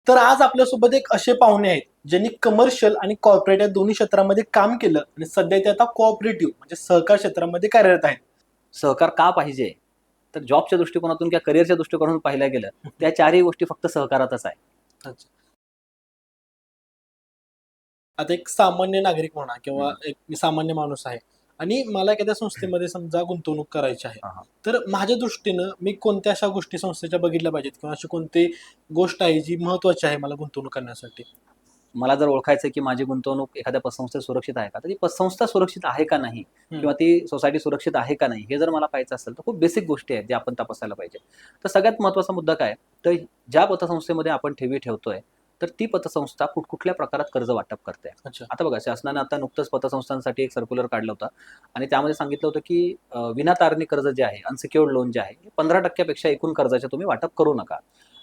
तर आज आपल्यासोबत एक असे पाहुणे आहेत ज्यांनी कमर्शियल आणि कॉर्पोरेट या दोन्ही क्षेत्रामध्ये काम केलं आणि सध्या ते आता कोऑपरेटिव्ह म्हणजे सहकार क्षेत्रामध्ये कार्यरत आहेत. सहकार का पाहिजे तर जॉबच्या दृष्टिकोनातून किंवा करिअरच्या दृष्टिकोनातून पाहिल्या गेलं त्या चारही गोष्टी फक्त सहकारातच आहे. अच्छा. आता एक सामान्य नागरिक म्हणा किंवा एक मी सामान्य माणूस आहे आणि मला एखाद्या संस्थेमध्ये समजा गुंतवणूक करायची आहे, हा, हा. तर माझ्या दृष्टीनं मी कोणत्या अशा गोष्टी संस्थेच्या बघितल्या पाहिजेत किंवा अशी कोणती गोष्ट आहे जी महत्वाची आहे मला गुंतवणूक करण्यासाठी? मला जर ओळखायचं की माझी गुंतवणूक एखाद्या पतसंस्थेत सुरक्षित आहे का तर ती पतसंस्था सुरक्षित आहे का नाही किंवा ती सोसायटी सुरक्षित आहे का नाही हे जर मला पाहायचं असेल तर खूप बेसिक गोष्टी आहेत ज्या आपण तपासायला पाहिजे. तर सगळ्यात महत्त्वाचा मुद्दा काय तर ज्या पतसंस्थेमध्ये आपण ठेवी ठेवतोय तर ती पतसंस्था कुठकुठल्या प्रकारात कर्ज वाटप करते. अच्छा. आता बघा शासनाने आता नुकतंच पतसंस्थांसाठी एक सर्क्युलर काढलं होतं आणि त्यामध्ये सांगितलं होतं की विनातारणी कर्ज जे आहे अनसिक्युअर्ड लोन जे आहे 15% एकूण कर्जाचे तुम्ही वाटप करू नका.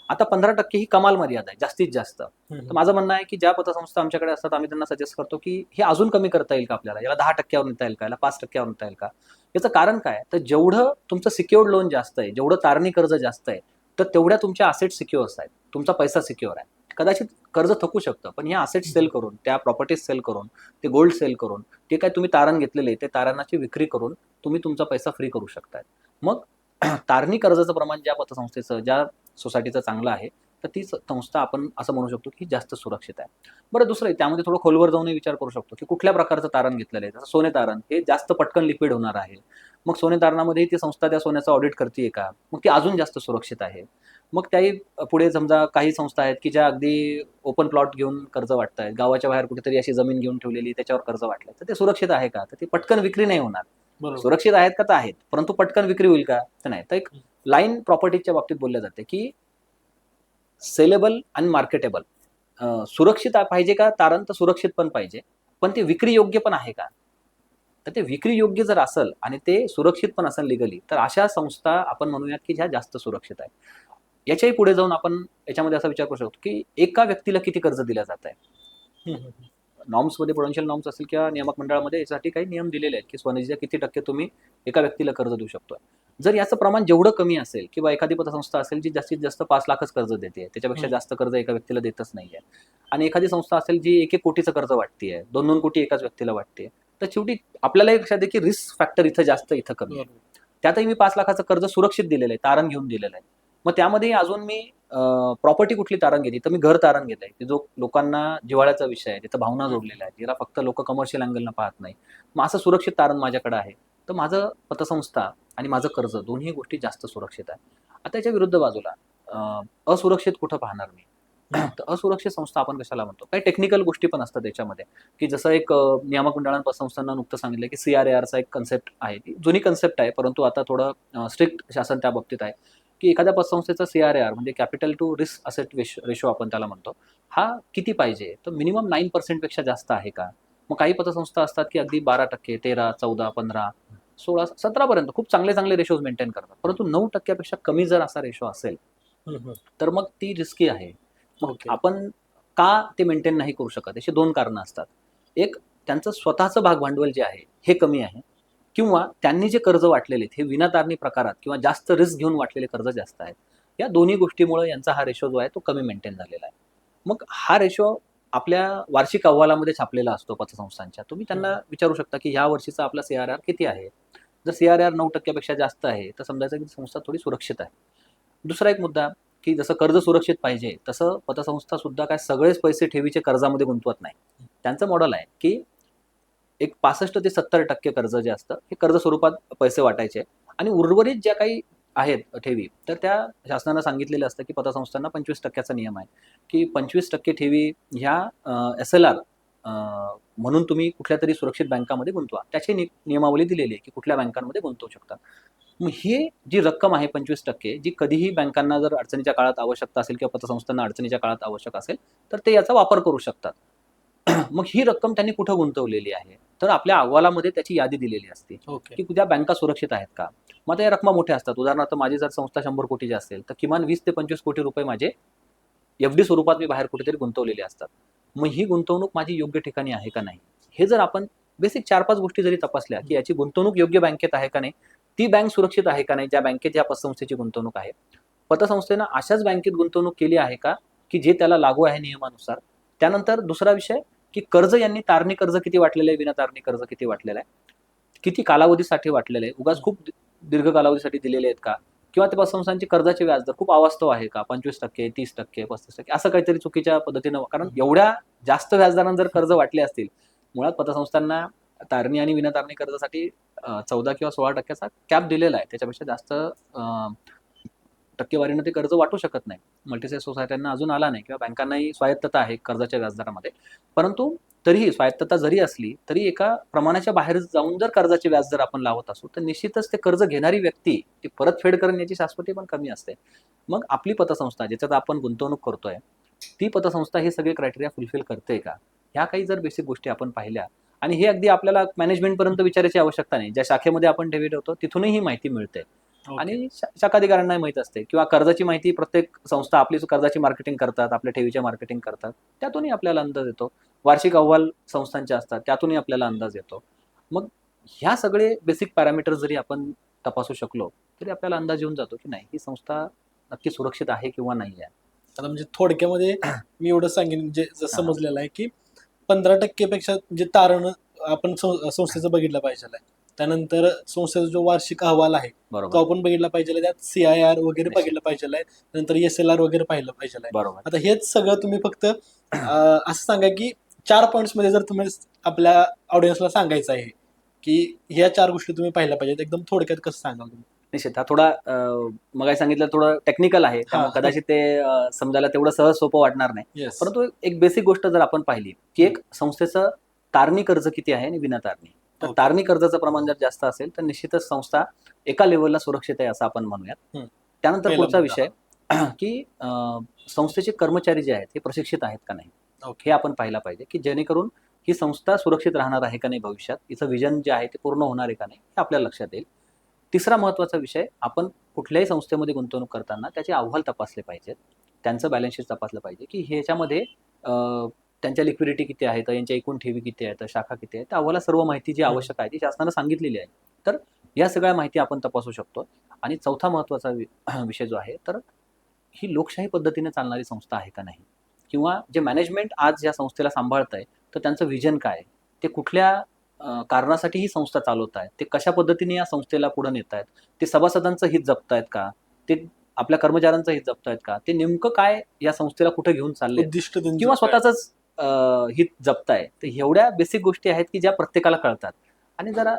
आता 15% ही कमाल मर्यादा आहे जास्तीत जास्त. तर माझं म्हणणं आहे की ज्या पतसंस्था आमच्याकडे असतात आम्ही त्यांना सजेस्ट करतो की हे अजून कमी करता येईल का आपल्याला, याला 10% नेता येईल का, याला 5% नेता येईल का. याचं कारण काय तर जेवढं तुमचं सिक्युअर्ड लोन जास्त आहे, जेवढं तारणी कर्ज जास्त आहे तर तेवढ्या तुमच्या असेट सिक्युअर्स आहेत, तुमचा पैसा सिक्युअर आहे. कदाचित कर्ज थकू शकतं पण ह्या असेट सेल करून, त्या प्रॉपर्टीज सेल करून, ते गोल्ड सेल करून, ते काय तुम्ही तारण घेतलेले ते तारणाची विक्री करून तुम्ही तुमचा पैसा फ्री करू शकताय. मग तारणी कर्जाचं प्रमाण ज्या पतसंस्थेचं ज्या सोसायटीचं चांगलं आहे तर ती संस्था आपण असं म्हणू शकतो की जास्त सुरक्षित आहे. बरं दुसरं त्यामध्ये थोडं खोलवर जाऊन विचार करू शकतो की कुठल्या प्रकारचं तारण घेतलेलं आहे. जसं सोने तारण हे जास्त पटकन लिक्विड होणार आहे. मग सोने तारणामध्ये ती संस्था त्या सोन्याचं ऑडिट करते का, मग ती अजून जास्त सुरक्षित आहे. मग त्याही पुढे समजा काही संस्था आहेत की ज्या अगदी ओपन प्लॉट घेऊन कर्ज वाटतायत, गावाच्या बाहेर कुठेतरी अशी जमीन घेऊन ठेवलेली त्याच्यावर कर्ज वाटलंय तर ते सुरक्षित आहे का तर ती पटकन विक्री नाही होणार. बरोबर. सुरक्षित आहेत का तर आहेत परंतु पटकन विक्री होईल का तर नाही. तर एक लाईन प्रॉपर्टीच्या बाबतीत बोलल्या जाते की सेलेबल आणि मार्केटेबल. सुरक्षित पाहिजे का तारण तर सुरक्षित पण पाहिजे पण ते विक्री योग्य पण आहे का. तर ते विक्री योग्य जर असेल आणि ते सुरक्षित पण असेल लिगली तर अशा संस्था आपण म्हणूयात की ज्या जास्त सुरक्षित आहे. याच्याही पुढे जाऊन आपण याच्यामध्ये असा विचार करू शकतो की एका व्यक्तीला किती कर्ज दिलं जात आहे. नॉर्म्समध्ये प्रुडेन्शियल नॉर्म्स असतील किंवा नियामक मंडळामध्ये यासाठी काही नियम दिलेले आहेत की स्वनिधीच्या किती टक्के तुम्ही एका व्यक्तीला कर्ज देऊ शकतोय. जर याचं प्रमाण जेवढं कमी असेल किंवा एखादी पतसंस्था असेल जी जास्तीत जास्त 5 लाखच कर्ज देते त्याच्यापेक्षा जास्त कर्ज एका व्यक्तीला देतच नाहीये आणि एखादी संस्था असेल जी 1-1 कोटीचं कर्ज वाटतेय, 2-2 कोटी एकाच व्यक्तीला वाटते तर शेवटी आपल्याला एक लक्षात आहे की रिस्क फॅक्टर इथं जास्त इथं कमी आहे. त्यातही मी 5 लाखाचं कर्ज सुरक्षित दिलेलं आहे, तारण घेऊन दिलेलं आहे. मग त्यामध्ये अजून मी प्रॉपर्टी कुठली तारण घेतली तर मी घर तारण घेत आहे की जो लोकांना जिव्हाळ्याचा विषय आहे, तिथं भावना जोडलेला आहे, जिला फक्त लोक कमर्शियल अँगलनं पाहत नाही. मग असं सुरक्षित तारण माझ्याकडे आहे तर माझं पतसंस्था आणि माझं कर्ज दोन्ही गोष्टी जास्त सुरक्षित आहे. आता याच्या विरुद्ध बाजूला असुरक्षित कुठं पाहणार मी तर असुरक्षित संस्था आपण कशाला म्हणतो. काही टेक्निकल गोष्टी पण असतात त्याच्यामध्ये की जसं एक नियामक मंडळानं पतसंस्थांना नुकतं सांगितलं की CRARचा एक कन्सेप्ट आहे, ती जुनी कन्सेप्ट आहे परंतु आता थोडं स्ट्रिक्ट शासन त्या बाबतीत आहे की एखाद्या पतसंस्थेचा CRAR म्हणजे capital to risk asset ratio आपण त्याला म्हणतो, हा किती पाहिजे तर मिनिमम 9% पेक्षा जास्त आहे का. मग काही पतसंस्था असतात की अगदी 12%, 13, 14, 15, 16, 17 पर्यंत खूप चांगले चांगले रेशोज मेंटेन करतात परंतु 9% कमी जर असा रेशो असेल तर मग ती रिस्की आहे. मग आपण का ते मेंटेन नाही करू शकत याची 2 कारणं असतात. एक त्यांचं स्वतःचं भाग भांडवल जे आहे हे कमी आहे किंवा त्यांनी जे कर्ज वाटलेले आहेत हे विनातारणी प्रकारात किंवा जास्त रिस्क घेऊन वाटलेले कर्ज जास्त आहेत. या दोन्ही गोष्टीमुळे यांचा हा रेशो जो आहे तो कमी मेंटेन झालेला आहे. मग हा रेशो आपल्या वार्षिक अहवालामध्ये छापलेला असतो पतसंस्थांच्या. तुम्ही त्यांना विचारू शकता की ह्या वर्षीचा आपला CRAR किती आहे. जर CRAR 9% पेक्षा जास्त आहे तर समजायचं की संस्था थोडी सुरक्षित आहे. दुसरा एक मुद्दा की जसं कर्ज सुरक्षित पाहिजे तसं पतसंस्था सुद्धा काय सगळेच पैसे ठेवीचे कर्जामध्ये गुंतवत नाही. त्यांचं मॉडेल आहे की एक 65 ते 70% कर्ज जे असतं हे कर्ज स्वरूपात पैसे वाटायचे आणि उर्वरित ज्या काही आहेत ठेवी तर त्या शासनानं सांगितलेलं असतं की पतसंस्थांना 25%चा नियम आहे की 25% ठेवी ह्या SLR म्हणून तुम्ही कुठल्या तरी सुरक्षित बँकामध्ये गुंतवा. त्याची नियमावली दिलेली आहे की कुठल्या बँकांमध्ये गुंतवू शकता. मग ही जी रक्कम आहे 25% जी कधीही बँकांना जर अडचणीच्या काळात आवश्यकता असेल किंवा पतसंस्थांना अडचणीच्या काळात आवश्यक असेल तर ते याचा वापर करू शकतात. मग ही रक्कम त्यांनी कुठं गुंतवलेली आहे तर आपल्या अहवालामध्ये त्याची यादी दिलेली असते की त्या बँका सुरक्षित आहेत का. मग आता या रकमा मोठ्या असतात. उदाहरणार्थ माझी जर संस्था 100 कोटीची असेल तर किमान 20 ते 25 कोटी रुपये माझे FD स्वरूपात मी बाहेर कुठेतरी गुंतवलेले असतात. मग ही गुंतवणूक माझी योग्य ठिकाणी आहे का नाही हे जर आपण बेसिक 4-5 गोष्टी जरी तपासल्या की याची गुंतवणूक योग्य बँकेत आहे का नाही, ती बँक सुरक्षित आहे का नाही ज्या बँकेत या पतसंस्थेची गुंतवणूक आहे, पतसंस्थेनं अशाच बँकेत गुंतवणूक केली आहे का की जे त्याला लागू आहे नियमानुसार. त्यानंतर दुसरा विषय की कर्ज यांनी तारणी कर्ज किती वाटलेलं आहे, विना तारणी कर्ज किती वाटलेलं आहे, किती कालावधीसाठी वाटलेलं आहे, उगाच खूप दीर्घ कालावधीसाठी दिलेले आहेत का, किंवा त्या पतसंस्थांचे कर्जाचे व्याजदर खूप अवास्तव आहे का, 25%, 30%, 35%, असं काहीतरी चुकीच्या पद्धतीनं. कारण एवढ्या जास्त व्याजदरानं जर कर्ज वाटले असतील, मुळात पतसंस्थांना तारणी आणि विना तारणी कर्जासाठी 14 किंवा 16% कॅप दिलेला आहे. त्याच्यापेक्षा जास्त टक्केवारीनं ते कर्ज वाटू शकत नाही. मल्टीसेट सोसायट्यांना अजून आला नाही, किंवा बँकांनाही स्वायत्तता आहे कर्जाच्या व्याजदरामध्ये. परंतु तरीही स्वायत्तता जरी असली तरी एका प्रमाणाच्या बाहेर जाऊन जर कर्जाचे व्याज जर आपण लावत असू, तर निश्चितच ते कर्ज घेणारी व्यक्ती ती परतफेड करेल याची शाश्वती पण कमी असते. मग आपली पतसंस्था ज्याच्यात आपण गुंतवणूक करतोय, ती पतसंस्था हे सगळे क्रायटेरिया फुलफिल करते का, ह्या काही जर बेसिक गोष्टी आपण पाहिल्या, आणि हे अगदी आपल्याला मॅनेजमेंटपर्यंत विचारायची आवश्यकता नाही. ज्या शाखेमध्ये आपण ठेवी ठेवतो तिथूनही ही माहिती मिळते. आणि शाखाधिकाऱ्यांना माहित असते, किंवा कर्जाची माहिती प्रत्येक संस्था आपली कर्जाची मार्केटिंग करतात, आपल्या ठेवीच्या मार्केटिंग करतात, त्यातूनही आपल्याला अंदाज येतो. वार्षिक अहवाल संस्थांचे असतात, त्यातूनही आपल्याला अंदाज येतो. मग ह्या सगळे बेसिक पॅरामीटर जरी आपण तपासू शकलो तरी आपल्याला अंदाज येऊन जातो की नाही, ही संस्था नक्की सुरक्षित आहे किंवा नाही आहे. आता म्हणजे थोडक्यामध्ये मी एवढं सांगेन, म्हणजे जसं समजलेलं आहे की 15% पेक्षा म्हणजे तारण आपण संस्थेचं बघितलं पाहिजे. त्यानंतर संस्थेचा जो वार्षिक अहवाल आहे तो बरोबर आपण बघितला पाहिजे, त्यात CIR वगैरे निश्चित. बघितलं पाहिजे, नंतर SLR वगैरे पाहिलं पाहिजे. बरोबर. आता हेच सगळं तुम्ही फक्त असं सांगा की 4 पॉईंट्स मध्ये जर तुम्ही आपल्या ऑडियन्सला सांगायचं आहे की ह्या 4 गोष्टी तुम्ही पाहिल्या पाहिजेत, एकदम थोडक्यात कसं सांगाल तुम्ही? निश्चित. हा थोडा मग सांगितलं थोडं टेक्निकल आहे, त्यामुळे कदाचित ते समजायला तेवढं सहज सोपं वाटणार नाही. येस. परंतु एक बेसिक गोष्ट जर आपण पाहिली की एक संस्थेचं तारणी कर्ज किती आहे आणि विना तारणी, तर Okay. तारणी कर्जाचं प्रमाण जर जास्त असेल तर निश्चितच संस्था एका लेवलला सुरक्षित आहे असं आपण म्हणूयात. त्यानंतर पहिला पुढचा मुद्दा विषय की संस्थेचे कर्मचारी जे आहेत हे प्रशिक्षित आहेत का नाही, हे आपण पाहायला पाहिजे, की जेणेकरून ही संस्था सुरक्षित राहणार आहे का नाही भविष्यात, हिचं विजन जे आहे ते पूर्ण होणार आहे का नाही, हे आपल्या लक्षात येईल. तिसरा महत्त्वाचा विषय, आपण कुठल्याही संस्थेमध्ये गुंतवणूक करताना त्याचे अहवाल तपासले पाहिजेत, त्यांचं बॅलन्स शीट तपासलं पाहिजे की ह्याच्यामध्ये त्यांच्या लिक्विडिटी किती आहे, तर यांच्या एकूण ठेवी किती आहेत, शाखा किती आहेत, त्या अहवाला सर्व माहिती जी आवश्यक आहे ती शासनानं सांगितलेली आहे. तर या सगळ्या माहिती आपण तपासू शकतो. आणि चौथा महत्त्वाचा विषय जो आहे, तर ही लोकशाही पद्धतीने चालणारी संस्था आहे का नाही, किंवा जे मॅनेजमेंट आज या संस्थेला सांभाळत आहे तर त्यांचं विजन काय आहे, ते कुठल्या कारणासाठी ही संस्था चालवत आहेत, ते कशा पद्धतीने या संस्थेला पुढे नेत आहेत, ते सभासदांचं हित जपतायत का, ते आपल्या कर्मचाऱ्यांचं हित जपतायत का, ते नेमकं काय या संस्थेला कुठे घेऊन चालले, उद्दिष्ट त्यांचं किंवा काय? स्वतःच हित जपताय. तर एवढ्या बेसिक गोष्टी आहेत की ज्या प्रत्येकाला कळतात. आणि जरा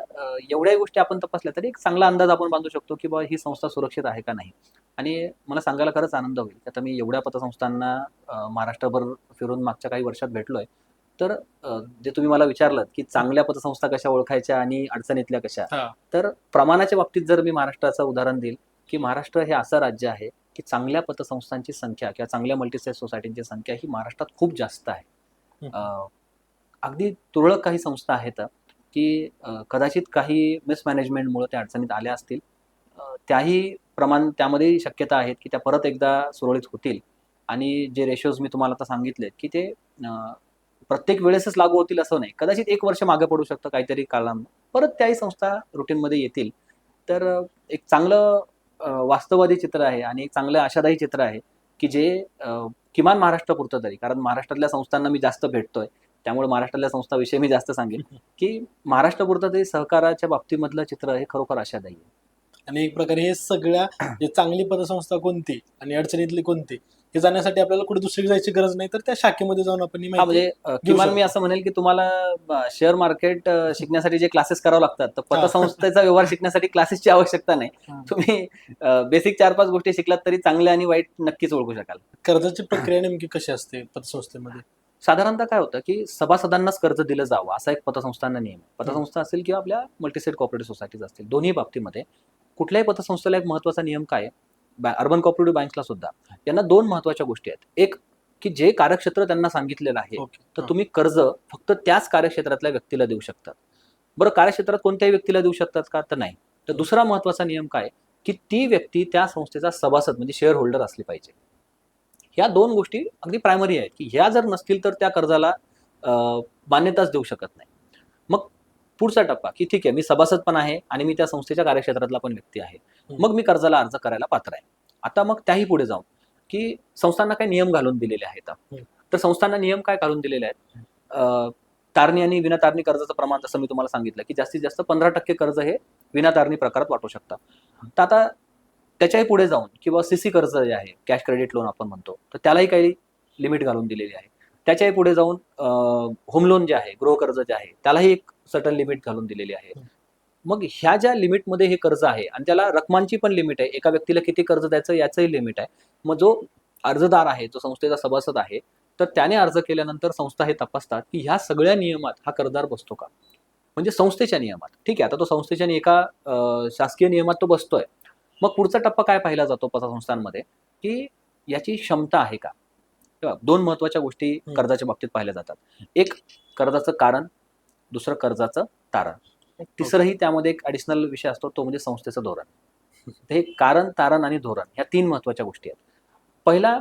एवढ्या गोष्टी आपण तपासल्या तरी एक चांगला अंदाज आपण बांधू शकतो की बाबा ही संस्था सुरक्षित आहे का नाही. आणि मला सांगायला खरंच आनंद होईल की आता मी एवढ्या पतसंस्थांना महाराष्ट्रभर फिरून मागच्या काही वर्षात भेटलोय, तर जे तुम्ही मला विचारलं की चांगल्या पतसंस्था कशा ओळखायच्या आणि अडचणीतल्या कशा, तर प्रमाणाच्या बाबतीत जर मी महाराष्ट्राचं उदाहरण देईल की महाराष्ट्र हे असं राज्य आहे की चांगल्या पतसंस्थांची संख्या किंवा चांगल्या मल्टीसेट सोसायटींची संख्या ही महाराष्ट्रात खूप जास्त आहे. अगदी तुरळक काही संस्था आहेत की कदाचित काही मिसमॅनेजमेंटमुळे त्या अडचणीत आल्या असतील, त्याही प्रमाण त्यामध्ये शक्यता आहेत की त्या परत एकदा सुरळीत होतील. आणि जे रेशोज मी तुम्हाला आता सांगितलेत की ते प्रत्येक वेळेसच लागू होतील असं नाही, कदाचित 1 वर्ष मागे पडू शकतं काहीतरी कारणानं, परत त्याही संस्था रुटीनमध्ये येतील. तर एक चांगलं वास्तववादी चित्र आहे आणि एक चांगलं आशादायी चित्र आहे की जे किमान महाराष्ट्रापुरतं तरी, कारण महाराष्ट्रातल्या संस्थांना मी जास्त भेटतोय त्यामुळे महाराष्ट्रातल्या संस्थांविषयी मी जास्त सांगेन की महाराष्ट्रापुरतं तरी सहकाराच्या बाबतीमधलं चित्र हे खरोखर आशादायी आहे. आणि एक प्रकारे हे सगळ्या जे चांगली पतसंस्था कोणती आणि अडचणीतली कोणती हे जाण्यासाठी आपल्याला कुठे दुसरी जायची गरज नाही, तर त्या शाखेमध्ये जाऊन आपण ही माहिती म्हणजे किमान मी असं म्हणेल की तुम्हाला शेअर मार्केट शिकण्यासाठी जे क्लासेस करावे लागतात, तर पतसंस्थेचा व्यवहार शिकण्यासाठी क्लासेसची आवश्यकता नाही. तुम्ही बेसिक 4-5 गोष्टी शिकलात तरी चांगले आणि वाईट नक्कीच ओळखू शकाल. कर्जाची प्रक्रिया नेमकी कशी असते पतसंस्थेमध्ये? साधारणतः काय होतं की सभासदांनाच कर्ज दिलं जावं असा एक पतसंस्थांना नियम आहे. पतसंस्था असेल किंवा आपल्या मल्टीसेट कॉपरेटिव्ह सोसायटीज असतील, दोन्ही बाबतीमध्ये कुठल्याही पतसंस्थेला एक महत्त्वाचा नियम काय आहे, अर्बन कॉपरेटिव्ह बँक्सला सुद्धा यांना 2 महत्त्वाच्या गोष्टी आहेत. एक की जे कार्यक्षेत्र त्यांना सांगितलेलं आहे, तर तुम्ही कर्ज फक्त त्याच कार्यक्षेत्रातल्या व्यक्तीला देऊ शकतात. बरं, कार्यक्षेत्रात कोणत्याही व्यक्तीला देऊ शकतात का, तर नाही. तर दुसरा महत्त्वाचा नियम काय की ती व्यक्ती त्या संस्थेचा सभासद म्हणजे शेअर होल्डर असली पाहिजे. ह्या 2 गोष्टी अगदी प्रायमरी आहेत की ह्या जर नसतील तर त्या कर्जाला मान्यताच देऊ शकत नाही. मग पुढचा टप्पा की ठीक आहे, मी सभासद पण आहे आणि मी त्या संस्थेच्या कार्यक्षेत्रातला पण व्यक्ती आहे, मग मी कर्जाला अर्ज करायला पात्र आहे. आता मग त्याही पुढे जाऊन की संस्थांना काही नियम घालून दिलेले आहेत. तर संस्थांना नियम काय घालून दिलेले आहेत? तारणी आणि विनातारणी कर्जाचं प्रमाण जसं मी तुम्हाला सांगितलं की जास्तीत जास्त 15% कर्ज हे विनातारणी प्रकारात वाटू शकतं. तर आता त्याच्याही पुढे जाऊन किंवा सीसी कर्ज जे आहे, कॅश क्रेडिट लोन आपण म्हणतो, तर त्यालाही काही लिमिट घालून दिलेली आहे. त्याच्याही पुढे जाऊन होम लोन जे आहे, गृह कर्ज जे आहे, त्यालाही एक सर्टन लिमिट घालून दिलेली आहे. मग ह्या ज्या लिमिटमध्ये हे कर्ज आहे आणि त्याला रकमांची पण लिमिट आहे, एका व्यक्तीला किती कर्ज द्यायचं याचंही लिमिट आहे. मग जो अर्जदार आहे, जो संस्थेचा सभासद आहे, तर त्याने अर्ज केल्यानंतर संस्था हे तपासतात की ह्या सगळ्या नियमात हा कर्जदार बसतो का, म्हणजे संस्थेच्या नियमात. ठीक आहे, आता तो संस्थेच्या एका शासकीय नियमात तो बसतोय. मग पुढचा टप्पा काय पाहिला जातो पतसंस्थांमध्ये, की याची क्षमता आहे का. तेव्हा 2 महत्वाच्या गोष्टी कर्जाच्या बाबतीत पाहिल्या जातात. एक कर्जाचं कारण, दुसरं कर्जाचं तारण. तिसरंही त्यामध्ये एक ॲडिशनल विषय असतो, तो म्हणजे संस्थेचं धोरण. तर हे कारण, तारण आणि धोरण ह्या 3 महत्वाच्या गोष्टी आहेत. पहिला,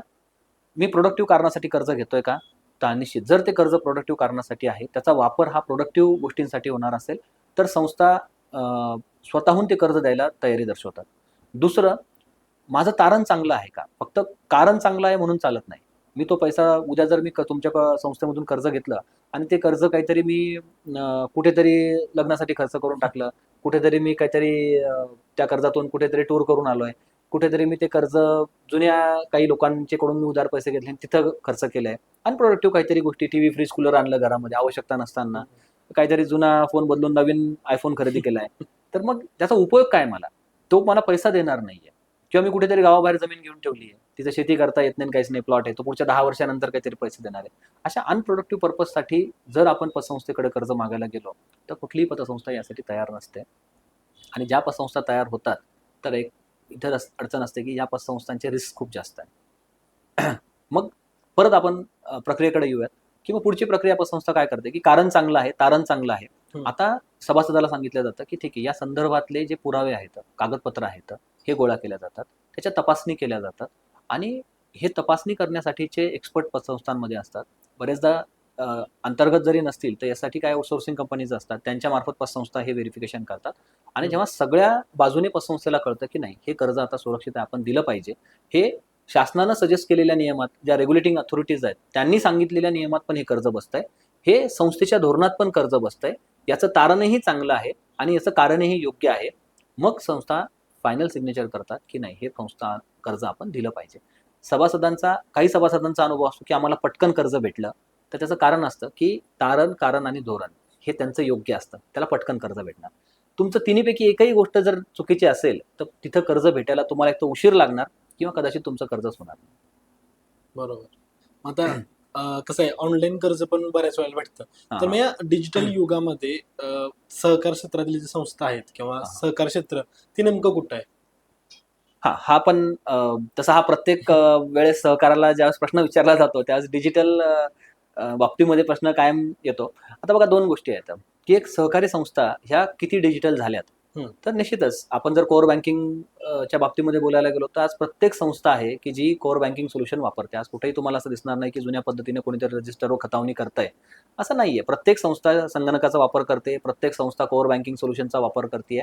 मी प्रोडक्टिव्ह कारणासाठी कर्ज घेतोय का? तर निश्चित. जर ते कर्ज प्रोडक्टिव्ह कारणासाठी आहे, त्याचा वापर हा प्रोडक्टिव्ह गोष्टींसाठी होणार असेल, तर संस्था स्वतःहून ते कर्ज द्यायला तयारी दर्शवतात. दुसरं, माझं तारण चांगलं आहे का? फक्त कारण चांगलं आहे म्हणून चालत नाही. मी तो पैसा उद्या जर मी तुमच्या संस्थेमधून कर्ज घेतलं आणि ते कर्ज काहीतरी मी कुठेतरी लग्नासाठी खर्च करून टाकलं, कुठेतरी मी काहीतरी त्या कर्जातून कुठेतरी टूर करून आलोय, कुठेतरी मी ते कर्ज जुन्या काही लोकांच्याकडून मी उधार पैसे घेतले आणि तिथं खर्च केलाय. अनप्रोडक्टिव्ह काहीतरी गोष्टी, टीव्ही, फ्रीज, कूलर आणलं घरामध्ये आवश्यकता नसताना, काहीतरी जुना फोन बदलून नवीन आयफोन खरेदी केलाय. तर मग त्याचा उपयोग काय मला? तो मला पैसा देणार नाहीये. किंवा मी कुठेतरी गावाबाहेर जमीन घेऊन ठेवली आहे, तिथं शेती करता येत नाही, काहीच नाही, प्लॉट आहे, तो पुढच्या 10 वर्षानंतर काहीतरी पैसे देणार आहे. अशा अनप्रोडक्टिव्ह पर्पजसाठी जर आपण पतसंस्थेकडे कर्ज मागायला गेलो, तर कुठलीही पतसंस्था यासाठी तयार नसते. आणि ज्या पतसंस्था तयार होतात, तर एक इथं अडचण असते की या पतसंस्थांचे रिस्क खूप जास्त आहे. मग परत आपण प्रक्रियेकडे येऊयात, की मग पुढची प्रक्रिया पतसंस्था काय करते, की कारण चांगलं आहे, तारण चांगलं आहे. आता सभासदाला सांगितलं जातं की ठीक आहे, या संदर्भातले जे पुरावे आहेत, कागदपत्र आहेत, हे गोळा केल्या जातात, त्याच्या तपासणी केल्या जातात आणि हे तपासणी करण्यासाठीचे एक्सपर्ट पतसंस्थांमध्ये असतात. बरेचदा अंतर्गत जरी नसतील, तर यासाठी काय आउटसोर्सिंग कंपनीज असतात, त्यांच्या मार्फत पतसंस्था हे व्हेरिफिकेशन करतात. आणि जेव्हा सगळ्या बाजूने पतसंस्थेला कळतं की नाही, हे कर्ज आता सुरक्षित आहे, आपण दिलं पाहिजे, हे शासनानं सजेस्ट केलेल्या नियमात, ज्या रेग्युलेटिंग अथॉरिटीज आहेत त्यांनी सांगितलेल्या नियमात पण हे कर्ज बसतंय, हे संस्थेच्या धोरणात पण कर्ज बसतंय, याचं तारणही चांगलं आहे आणि याचं कारणही योग्य आहे, मग संस्था फायनल सिग्नेचर करतात की नाही, हे संस्था कर्ज आपण दिलं पाहिजे. काही सभासदांचा अनुभव असतो की आम्हाला पटकन कर्ज भेटलं, तर त्याचं कारण असतं की तारण, कारण आणि धोरण हे त्यांचं योग्य असतं, त्याला पटकन कर्ज भेटणार. तुमचं तिन्हीपैकी एकही गोष्ट जर चुकीची असेल, तर तिथं कर्ज भेटायला तुम्हाला एक तर उशीर लागणार किंवा कदाचित तुमचं कर्जच होणार नाही. बरोबर. आता कसं आहे, ऑनलाईन कर्ज पण बऱ्याच वेळेला भेटतं. तर मग या डिजिटल युगामध्ये सहकार क्षेत्रातली जी संस्था आहेत किंवा सहकार क्षेत्र, ते नेमकं कुठं आहे? हा पण तसा हा प्रत्येक वेळेस सहकाराला ज्यावेळेस प्रश्न विचारला जातो, त्यावेळेस डिजिटल बाबतीमध्ये प्रश्न कायम येतो. आता बघा 2 गोष्टी आहेत, की एक सहकारी संस्था ह्या किती डिजिटल झाल्यात. तर निश्चितच आपण जर कोर बँकिंग च्या बाबतीमध्ये बोलायला गेलो, तर आज प्रत्येक संस्था आहे की जी कोर बँकिंग सोल्युशन वापरते. आज कुठेही तुम्हाला असं दिसणार नाही की जुन्या पद्धतीने कोणीतरी रजिस्टरवर खतावणी करतंय, असं नाहीये. प्रत्येक संस्था संगणकाचा वापर करते, प्रत्येक संस्था कोर बँकिंग सोल्युशनचा वापर करते.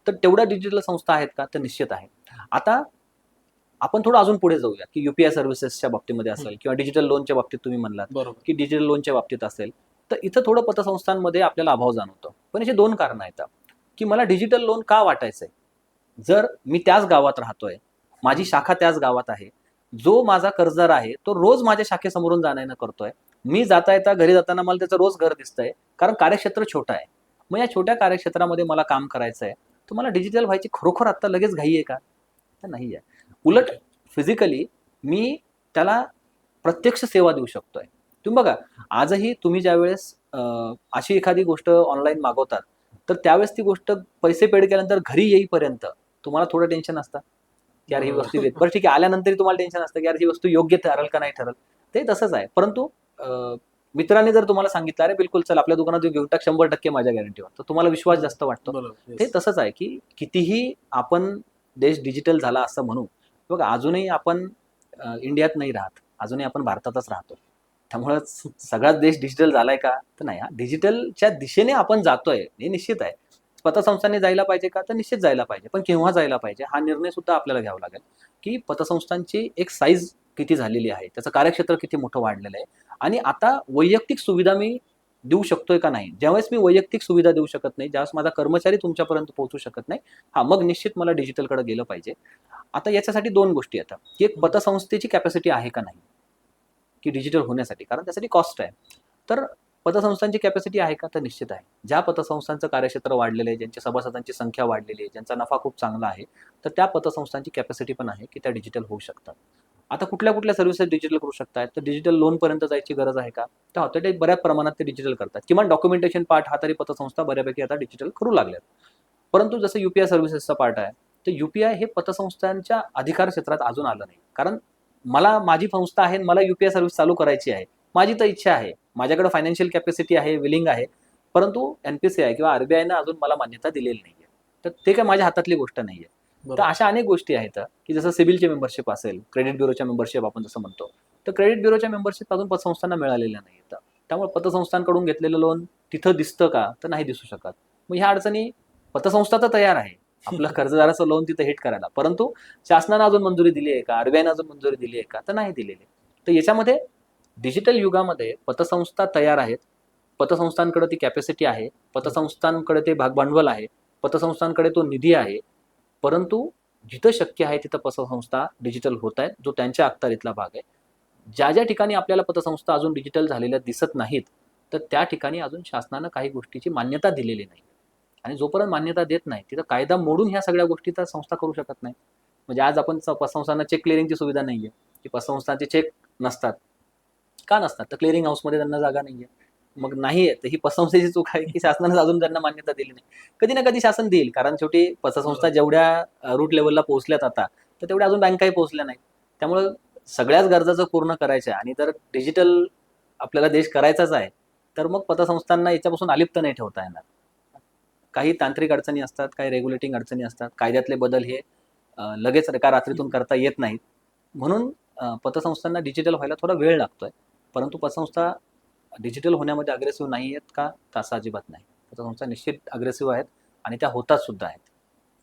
तर तेवढ्या डिजिटल संस्था आहेत का? तर निश्चित आहे. आता आपण थोडं अजून पुढे जाऊया, की युपीआय सर्व्हिसेसच्या बाबतीमध्ये असेल किंवा डिजिटल लोनच्या बाबतीत तुम्ही म्हणलात, बरोबर. की डिजिटल लोनच्या बाबतीत असेल, तर इथं थोडं पतसंस्थांमध्ये आपल्याला अभाव जाणवतो. पण याची 2 कारणं आहेत, की मला डिजिटल लोन का वाटायचंय? जर मी त्याच गावात राहतोय, माझी शाखा त्याच गावात आहे, जो माझा कर्जदार आहे, तो रोज माझ्या शाखेसमोरून जाणं-येणं करतोय. मी जाता-येता घरी जाताना मला त्याचं रोज घर दिसतंय, कारण कार्यक्षेत्र छोटं आहे. मग या छोट्या कार्यक्षेत्रामध्ये मला काम करायचंय, तर मला डिजिटल व्हायची खरोखर आता लगेच घाई आहे का? तर नाही आहे. उलट फिजिकली मी त्याला प्रत्यक्ष सेवा देऊ शकतोय. तुम्ही बघा, आजही तुम्ही ज्यावेळेस अशी एखादी गोष्ट ऑनलाईन मागवतात, तर त्यावेळेस ती गोष्ट पैसे पेड केल्यानंतर घरी येईपर्यंत तुम्हाला थोडं टेन्शन असतं, की यार ही वस्तू बरं ठीक आहे, आल्यानंतरही तुम्हाला टेन्शन असतं, की यार ही वस्तू योग्य ठरेल का नाही ठरेल. ते तसंच आहे. परंतु मित्राने जर तुम्हाला सांगितलं, अरे बिलकुल चल आपल्या दुकानात घेऊन टाक, 100% माझ्या गॅरंटीवर, तर तुम्हाला विश्वास जास्त वाटतो. ते तसंच आहे, की कितीही आपण देश डिजिटल झाला असं म्हणू, बघा अजूनही आपण इंडियात नाही राहत, अजूनही आपण भारतातच राहतो. त्यामुळं सगळाच देश डिजिटल झालाय का? तर नाही. डिजिटलच्या दिशेने आपण जातोय हे निश्चित आहे. पतसंस्थांनी जायला पाहिजे का? तर निश्चित जायला पाहिजे. पण केव्हा जायला पाहिजे हा निर्णय सुद्धा आपल्याला घ्यावा लागेल, की पतसंस्थांची एक साईज किती झालेली आहे, त्याचं कार्यक्षेत्र किती मोठं वाढलेलं आहे आणि आता वैयक्तिक सुविधा मी देऊ शकतोय का नाही. ज्यावेळेस मी वैयक्तिक सुविधा देऊ शकत नाही, ज्यावेळेस माझा कर्मचारी तुमच्यापर्यंत पोहोचू शकत नाही, मग निश्चित मला डिजिटलकडे गेलं पाहिजे. आता याच्यासाठी 2 गोष्टी येतात, की एक पतसंस्थेची कॅपॅसिटी आहे का नाही, की डिजिटल होण्यासाठी, कारण त्यासाठी कॉस्ट आहे. तर पतसंस्थांची कॅपॅसिटी आहे का, तर निश्चित आहे. ज्या पतसंस्थांचं कार्यक्षेत्र वाढलेलं आहे, ज्यांच्या सभासदांची संख्या वाढलेली आहे, ज्यांचा नफा खूप चांगला आहे, तर त्या पतसंस्थांची कॅपॅसिटी पण आहे की त्या डिजिटल होऊ शकतात. आता कुठल्या कुठल्या सर्व्हिसेस डिजिटल करू शकतात, तर डिजिटल लोनपर्यंत जायची गरज आहे का, तर होते ते बऱ्याच प्रमाणात ते डिजिटल करतात. किमान डॉक्युमेंटेशन पार्ट हा तरी पतसंस्था बऱ्यापैकी आता डिजिटल करू लागल्यात. परंतु जसं युपीआय सर्व्हिसेसचा पार्ट आहे, तर युपीआय हे पतसंस्थांच्या अधिकार क्षेत्रात अजून आलं नाही. कारण माझी संस्था आहे, मला युपीआय सर्व्हिस चालू करायची आहे, माझी तर इच्छा आहे, माझ्याकडे फायनान्शियल कॅपॅसिटी आहे, विलिंग आहे, परंतु एनपीसीआय किंवा आरबीआयनं अजून मला मान्यता दिलेली नाहीये. तर ते काय माझ्या हातातली गोष्ट नाहीये. तर बरोबर. अशा अनेक गोष्टी आहेत की जसं सिबिलचे मेंबरशिप असेल, क्रेडिट ब्युरोच्या मेंबरशिप आपण जसं म्हणतो, तर क्रेडिट ब्युरोच्या मेंबरशिप अजून पतसंस्थांना मिळालेल्या नाहीत. त्यामुळे पतसंस्थांकडून घेतलेलं लोन तिथं दिसतं का, तर नाही दिसू शकत. मग ह्या अडचणी, पतसंस्था तर तयार आहे आपलं कर्जदाराचं लोन तिथं हिट करायला, परंतु शासनानं अजून मंजुरी दिली आहे का, आरबीआयनं अजून मंजुरी दिली आहे का, तर नाही दिलेली. तर याच्यामध्ये डिजिटल युगामध्ये पतसंस्था तयार आहेत, पतसंस्थांकडे ती कॅपॅसिटी आहे, पतसंस्थांकडे ते भागभांडवल आहे, पतसंस्थांकडे तो निधी आहे, परंतु जिथं शक्य आहे तिथं पतसंस्था डिजिटल होत आहेत, जो त्यांच्या अखत्यारीतला भाग आहे. ज्या ज्या ठिकाणी आपल्याला पतसंस्था अजून डिजिटल झालेल्या दिसत नाहीत, तर त्या ठिकाणी अजून शासनानं काही गोष्टीची मान्यता दिलेली नाही. आणि जोपर्यंत मान्यता देत नाही तिथं कायदा मोडून ह्या सगळ्या गोष्टी तर संस्था करू शकत नाही. म्हणजे आज आपण पतसंस्थांना चेक क्लिअरिंगची सुविधा नाहीये, की पतसंस्थांचे चेक नसतात. का नसतात, तर क्लिअरिंग हाऊसमध्ये त्यांना जागा नाहीये. मग नाहीये तर ही पतसंस्थेची चूक आहे की शासनानं अजून त्यांना मान्यता दिली नाही. कधी ना कधी शासन देईल, कारण शेवटी पतसंस्था जेवढ्या रूट लेवलला पोहोचल्यात आता, तर तेवढ्या अजून बँकाही पोहोचल्या नाहीत. त्यामुळं सगळ्याच गरजा जर पूर्ण करायच्या आणि जर डिजिटल आपल्याला देश करायचाच आहे, तर मग पतसंस्थांना याच्यापासून अलिप्त नाही ठेवता येणार. काही तांत्रिक अडचणी असतात, काही रेग्युलेटिंग अडचणी असतात, कायद्यातले बदल हे लगेच एका रात्रीतून करता येत नाहीत. म्हणून पतसंस्थांना डिजिटल व्हायला थोडा वेळ लागतोय, परंतु पतसंस्था डिजिटल होण्यामध्ये अग्रेसिव्ह नाही आहेत का, तर असं अजिबात नाही. पतसंस्था निश्चित अग्रेसिव्ह आहेत आणि त्या होतात सुद्धा आहेत.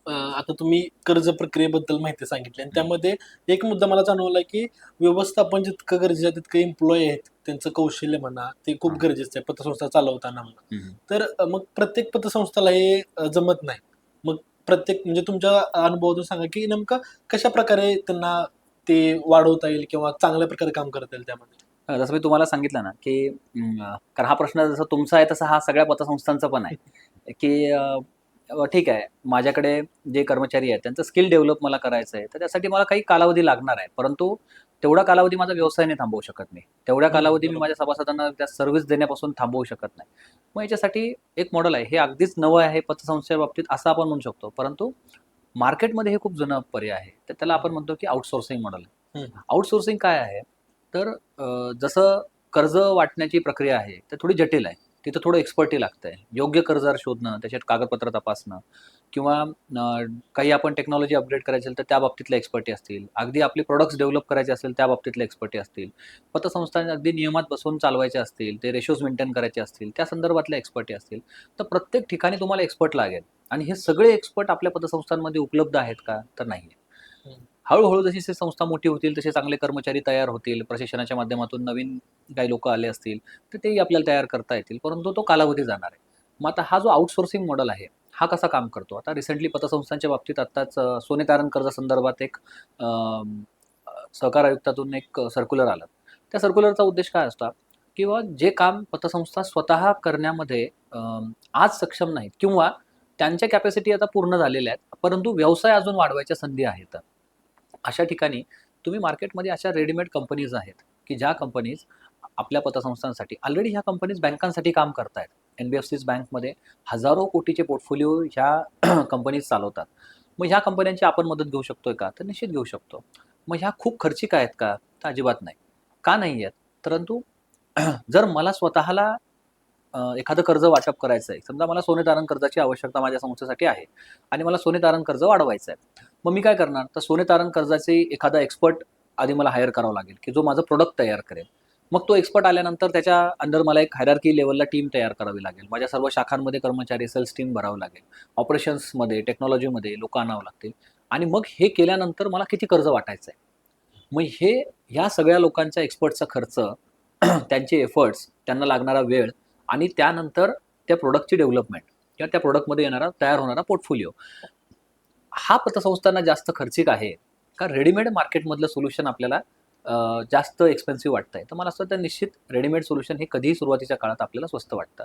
आता तुम्ही कर्ज प्रक्रियेबद्दल माहिती सांगितली आणि त्यामध्ये एक मुद्दा मला जाणवला की व्यवस्थापन जितकं गरजेचं आहे तितकं एम्प्लॉई आहेत, त्यांचं कौशल्य म्हणा ते खूप गरजेचं आहे पतसंस्था चालवताना म्हणा. तर मग प्रत्येक पतसंस्थेला हे जमत नाही. मग प्रत्येक म्हणजे तुमच्या अनुभवातून सांगा की नेमकं कशा प्रकारे त्यांना ते वाढवता येईल किंवा चांगल्या प्रकारे काम करता येईल त्यामध्ये. जसं मी तुम्हाला सांगितलं ना, की कारण हा प्रश्न जसा तुमचा आहे तसा हा सगळ्या पतसंस्थांचा पण आहे, की ठीक आहे, माझ्याकडे जे कर्मचारी आहेत त्यांचं स्किल डेव्हलप मला करायचं आहे, तर त्यासाठी मला काही कालावधी लागणार आहे. परंतु तेवढा कालावधी माझा व्यवसाय नाही थांबवू शकत मी. तेवढ्या कालावधी मी बरोबर. माझ्या सभासदांना त्या सर्व्हिस देण्यापासून थांबवू शकत नाही. मग याच्यासाठी एक मॉडेल आहे. हे अगदीच नवं आहे पतसंस्थेच्या बाबतीत असं आपण म्हणू शकतो. परंतु मार्केटमध्ये हे खूप जुनं पर्याय आहे. तर त्याला आपण म्हणतो की आउटसोर्सिंग मॉडेल आहे. आउटसोर्सिंग काय आहे? तर जसं कर्ज वाटण्याची प्रक्रिया आहे, तर थोडी जटिल आहे. तिथं थोडं एक्सपर्टी लागतंय. योग्य कर्जदार शोधणं, त्याच्यात कागदपत्र तपासणं किंवा काही आपण टेक्नॉलॉजी अपग्रेड करायची असेल तर त्या बाबतीतल्या एक्सपर्टी असतील. अगदी आपली प्रॉडक्ट्स डेव्हलप करायचे असेल त्या बाबतीतल्या एक्सपर्टी असतील. पतसंस्थांनी अगदी नियमात बसवून चालवायचे असतील, ते रेशोज मेंटेन करायचे असतील, त्या संदर्भातल्या एक्सपर्टी असतील. तर प्रत्येक ठिकाणी तुम्हाला एक्सपर्ट लागेल आणि हे सगळे एक्सपर्ट आपल्या पतसंस्थांमध्ये उपलब्ध आहेत का? तर नाहीये. हळूहळू जशी संस्था मोठी होतील तसे चांगले कर्मचारी तयार होतील, प्रशिक्षणाच्या माध्यमातून नवीन काही लोक आले असतील तर तेही आपल्याला तयार करता येतील, परंतु तो कालावधी जाणार आहे. मग आता हा जो आउटसोर्सिंग मॉडेल आहे हा कसा काम करतो? आता रिसेंटली पतसंस्थांच्या बाबतीत आत्ताच सोने तारण कर्ज संदर्भात एक सहकार आयुक्तातून एक सर्क्युलर आलं. त्या सर्क्युलरचा उद्देश काय असतो? किंवा जे काम पतसंस्था स्वतः करण्यामध्ये आज सक्षम नाहीत किंवा त्यांच्या कॅपॅसिटी आता पूर्ण झालेल्या आहेत, परंतु व्यवसाय अजून वाढवायच्या संधी आहेत. अशा ठिकाणी तुम्ही मार्केटमध्ये अशा रेडीमेड कंपनीज आहेत, की ज्या कंपनीज आपल्या पतसंस्थांसाठी ऑलरेडी ह्या कंपनीज बँकांसाठी काम करतायत. एनबीएफसीज बँकमध्ये हजारो कोटीचे पोर्टफोलिओ ह्या कंपनीज चालवतात. मग ह्या कंपन्यांची आपण मदत घेऊ शकतोय का? तर निश्चित घेऊ शकतो. मग ह्या खूप खर्चिक आहेत का? तर अजिबात नाही. का नाही आहेत? परंतु जर मला स्वतःला एखादं कर्ज वाटप करायचं आहे. समजा मला सोने तारण कर्जाची आवश्यकता माझ्या संस्थेसाठी आहे आणि मला सोने तारण कर्ज वाढवायचं आहे. मग मी काय करणार? तर सोने तारण कर्जाचे एखादा एक्सपर्ट आधी मला हायर करावा लागेल, की जो माझं प्रोडक्ट तयार करेल. मग तो एक्सपर्ट आल्यानंतर त्याच्या अंडर मला एक हायरार्की लेव्हलला टीम तयार करावी लागेल. माझ्या सर्व शाखांमध्ये कर्मचारी, सेल्स टीम भरावं लागेल. ऑपरेशन्समध्ये, टेक्नॉलॉजीमध्ये लोकं आणावं लागतील आणि मग हे केल्यानंतर मला किती कर्ज वाटायचं आहे. मग ह्या सगळ्या लोकांच्या एक्सपर्टचा खर्च, त्यांचे एफर्ट्स, त्यांना लागणारा वेळ आणि त्यानंतर त्या प्रोडक्टची डेव्हलपमेंट किंवा त्या प्रोडक्टमध्ये तयार होणारा पोर्टफोलिओ, हा पतसंस्थांना जास्त खर्चिक आहे का रेडीमेड मार्केटमधलं सोल्युशन आपल्याला जास्त एक्सपेन्सिव्ह वाटतंय? तर मला असं वाटतं निश्चित रेडीमेड सोल्युशन हे कधीही सुरुवातीच्या काळात आपल्याला स्वस्त वाटतं.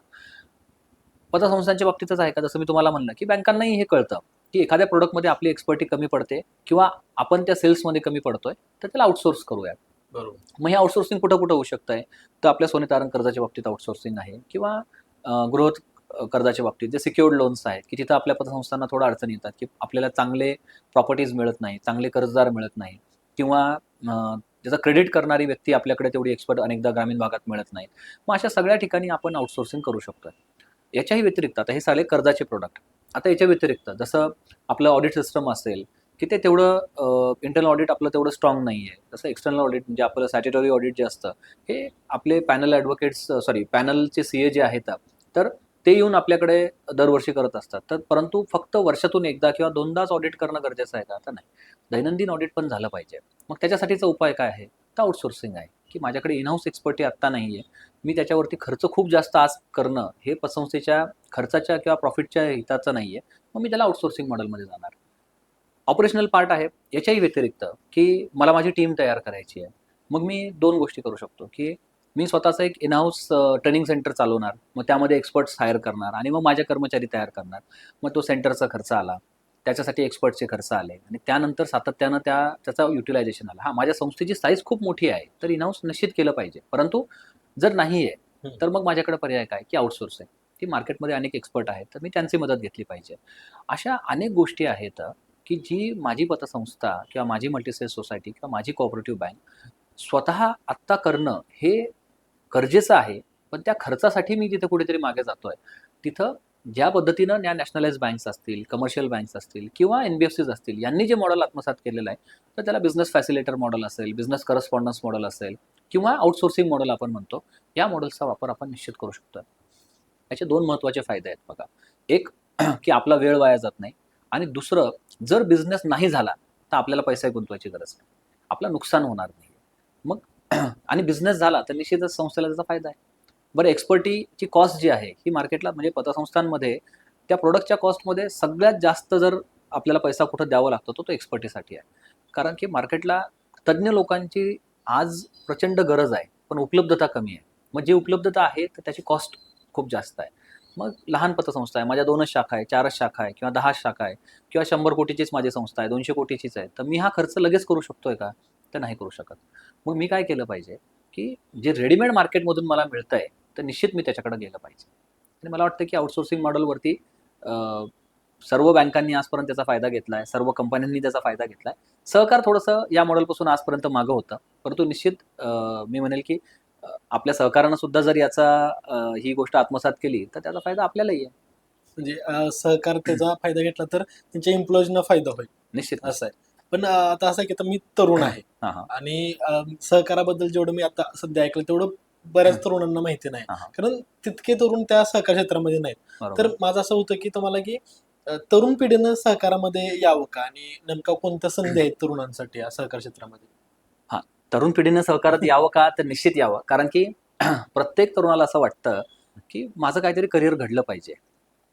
पतसंस्थांच्या बाबतीतच आहे का? जसं मी तुम्हाला म्हणलं, की बँकांनाही हे कळतं, की एखाद्या प्रॉडक्टमध्ये आपली एक्सपर्टी कमी पडते किंवा आपण त्या सेल्समध्ये कमी पडतोय, तर त्याला आउटसोर्स करूया. बरोबर. मग हे आउटसोर्सिंग कुठं होऊ शकतंय? तर आपल्या सोने तारण कर्जाच्या बाबतीत आउटसोर्सिंग आहे किंवा गृह कर्जाच्या बाबतीत जे सिक्युर्ड लोन्स आहेत, की तिथं आपल्या पतसंस्थांना थोडं अडचणी येतात, की आपल्याला चांगले प्रॉपर्टीज मिळत नाही, चांगले कर्जदार मिळत नाही किंवा त्याचा क्रेडिट करणारी व्यक्ती आपल्याकडे तेवढी एक्सपर्ट अनेकदा ग्रामीण भागात मिळत नाहीत. मग अशा सगळ्या ठिकाणी आपण आउटसोर्सिंग करू शकतो. याच्याही व्यतिरिक्त आता हे झाले कर्जाचे प्रोडक्ट. आता याच्या व्यतिरिक्त जसं आपलं ऑडिट सिस्टम असेल, की ते तेवढं इंटरनल ऑडिट आपलं तेवढं स्ट्रॉंग नाही आहे. तसं एक्सटर्नल ऑडिट म्हणजे आपलं स्टॅट्युटरी ऑडिट जे असतं, हे आपले पॅनलचे सीए जे आहेत, तर ते येऊन आपल्याकडे दरवर्षी करत असतात. तर परंतु फक्त वर्षातून एकदा किंवा दोनदाच ऑडिट करणं गरजेचं आहे का? तर नाही. दैनंदिन ऑडिट पण झालं पाहिजे. मग त्याच्यासाठीचा उपाय काय आहे? तर आउटसोर्सिंग आहे, की माझ्याकडे इन हाऊस एक्सपर्टी आत्ता नाही आहे. मी त्याच्यावरती खर्च खूप जास्त आज करणं हे पतसंस्थेच्या खर्चाच्या किंवा प्रॉफिटच्या हिताचं नाही आहे. मग मी त्याला आउटसोर्सिंग मॉडेलमध्ये जाणार. ऑपरेशनल पार्ट आहे. याच्याही व्यतिरिक्त, की मला माझी टीम तयार करायची आहे. मग मी 2 गोष्टी करू शकतो, की मी स्वतःचं एक इन हाऊस ट्रेनिंग सेंटर चालवणार. मग त्यामध्ये एक्सपर्ट्स हायर करणार आणि मग माझे कर्मचारी तयार करणार. मग तो सेंटरचा खर्च आला. त्याच्यासाठी एक्सपर्टचे खर्च आले आणि त्यानंतर सातत्यानं त्याचा युटिलायझेशन आला. माझ्या संस्थेची साईज खूप मोठी आहे, तर इन हाऊस निश्चित केलं पाहिजे. परंतु जर नाही आहे, तर मग माझ्याकडे पर्याय काय, की आउटसोर्सिंग. की मार्केटमध्ये अनेक एक्सपर्ट आहेत, तर मी त्यांची मदत घेतली पाहिजे. अशा अनेक गोष्टी आहेत, की जी माझी पतसंस्था किंवा माझी मल्टीस्टेट सोसायटी किंवा माझी कोऑपरेटिव्ह बँक स्वतः आत्ता करणं हे गरजेचं आहे. पण त्या खर्चासाठी मी जिथे कुठेतरी मागे जातोय, तिथं ज्या पद्धतीनं या नॅशनलाइज्ड बँक्स असतील, कमर्शियल बँक्स असतील किंवा एन-बी-एफ-सीज असतील, यांनी जे मॉडेल आत्मसात केलेलं आहे, तर त्याला बिझनेस फॅसिलिटेटर मॉडेल असेल, बिझनेस करस्पॉन्डन्स मॉडेल असेल किंवा आउटसोर्सिंग मॉडेल आपण म्हणतो, या मॉडेल्सचा वापर आपण निश्चित करू शकतो. याचे 2 महत्त्वाचे फायदे आहेत बघा. एक, की आपला वेळ वाया जात नाही आणि दुसरं, जर बिझनेस नाही झाला, तर आपल्याला पैसे गुंतवायची गरज नाही. आपलं नुकसान होणार नाही. मग आणि बिझनेस झाला, तर निश्चितच संस्थेला त्याचा फायदा आहे. बरं, एक्सपर्टीची कॉस्ट जी आहे, ही मार्केटला म्हणजे पतसंस्थांमध्ये त्या प्रॉडक्टच्या कॉस्टमध्ये सगळ्यात जास्त जर आपल्याला पैसा कुठं द्यावा लागतो, तो एक्सपर्टीसाठी आहे. कारण की मार्केटला तज्ञ लोकांची आज प्रचंड गरज आहे, पण उपलब्धता कमी आहे. मग जी उपलब्धता आहे, तर त्याची कॉस्ट खूप जास्त आहे. मग लहान पतसंस्था आहे, माझ्या 2च शाखा आहे, 4च शाखा आहे किंवा 10 शाखा आहे किंवा 100 कोटीचीच माझी संस्था आहे, 200 कोटीचीच आहे. तर मी हा खर्च लगेच करू शकतोय का? तर नाही करू शकत. मग मी काय केलं पाहिजे, की जे रेडीमेड मार्केटमधून मला मिळतंय, तर निश्चित मी त्याच्याकडे गेलं पाहिजे. आणि मला वाटतं, की आउटसोर्सिंग मॉडेलवरती सर्व बँकांनी आजपर्यंत त्याचा फायदा घेतलाय, सर्व कंपन्यांनी त्याचा फायदा घेतलाय. सहकार थोडंसं या मॉडेलपासून आजपर्यंत मागं होतं. परंतु निश्चित मी म्हणेल, की आपल्या सहकारानं सुद्धा जर ही गोष्ट आत्मसात केली, तर त्याचा फायदा आपल्यालाही आहे. म्हणजे सहकार त्याचा फायदा घेतला तर त्यांच्या एम्प्लॉईजना फायदा होईल, निश्चित. असं आहे. पण आता असं आहे की आता मी तरुण आहे हां, हां. आणि सहकाराबद्दल जेवढं मी आता सध्या ऐकलं तेवढं बऱ्याच तरुणांना माहिती नाही. हां, हां. कारण तितके तरुण त्या सहकार क्षेत्रामध्ये नाहीत. तर बरोबर. माझं असं होतं की तुम्हाला की तरुण पिढीनं सहकारामध्ये यावं का आणि नेमका कोणत्या संधी आहेत तरुणांसाठी या सहकार क्षेत्रामध्ये? हां, तरुण पिढीनं सहकारात यावं का? तर निश्चित यावं. कारण की प्रत्येक तरुणाला असं वाटतं, की माझं काहीतरी करिअर घडलं पाहिजे.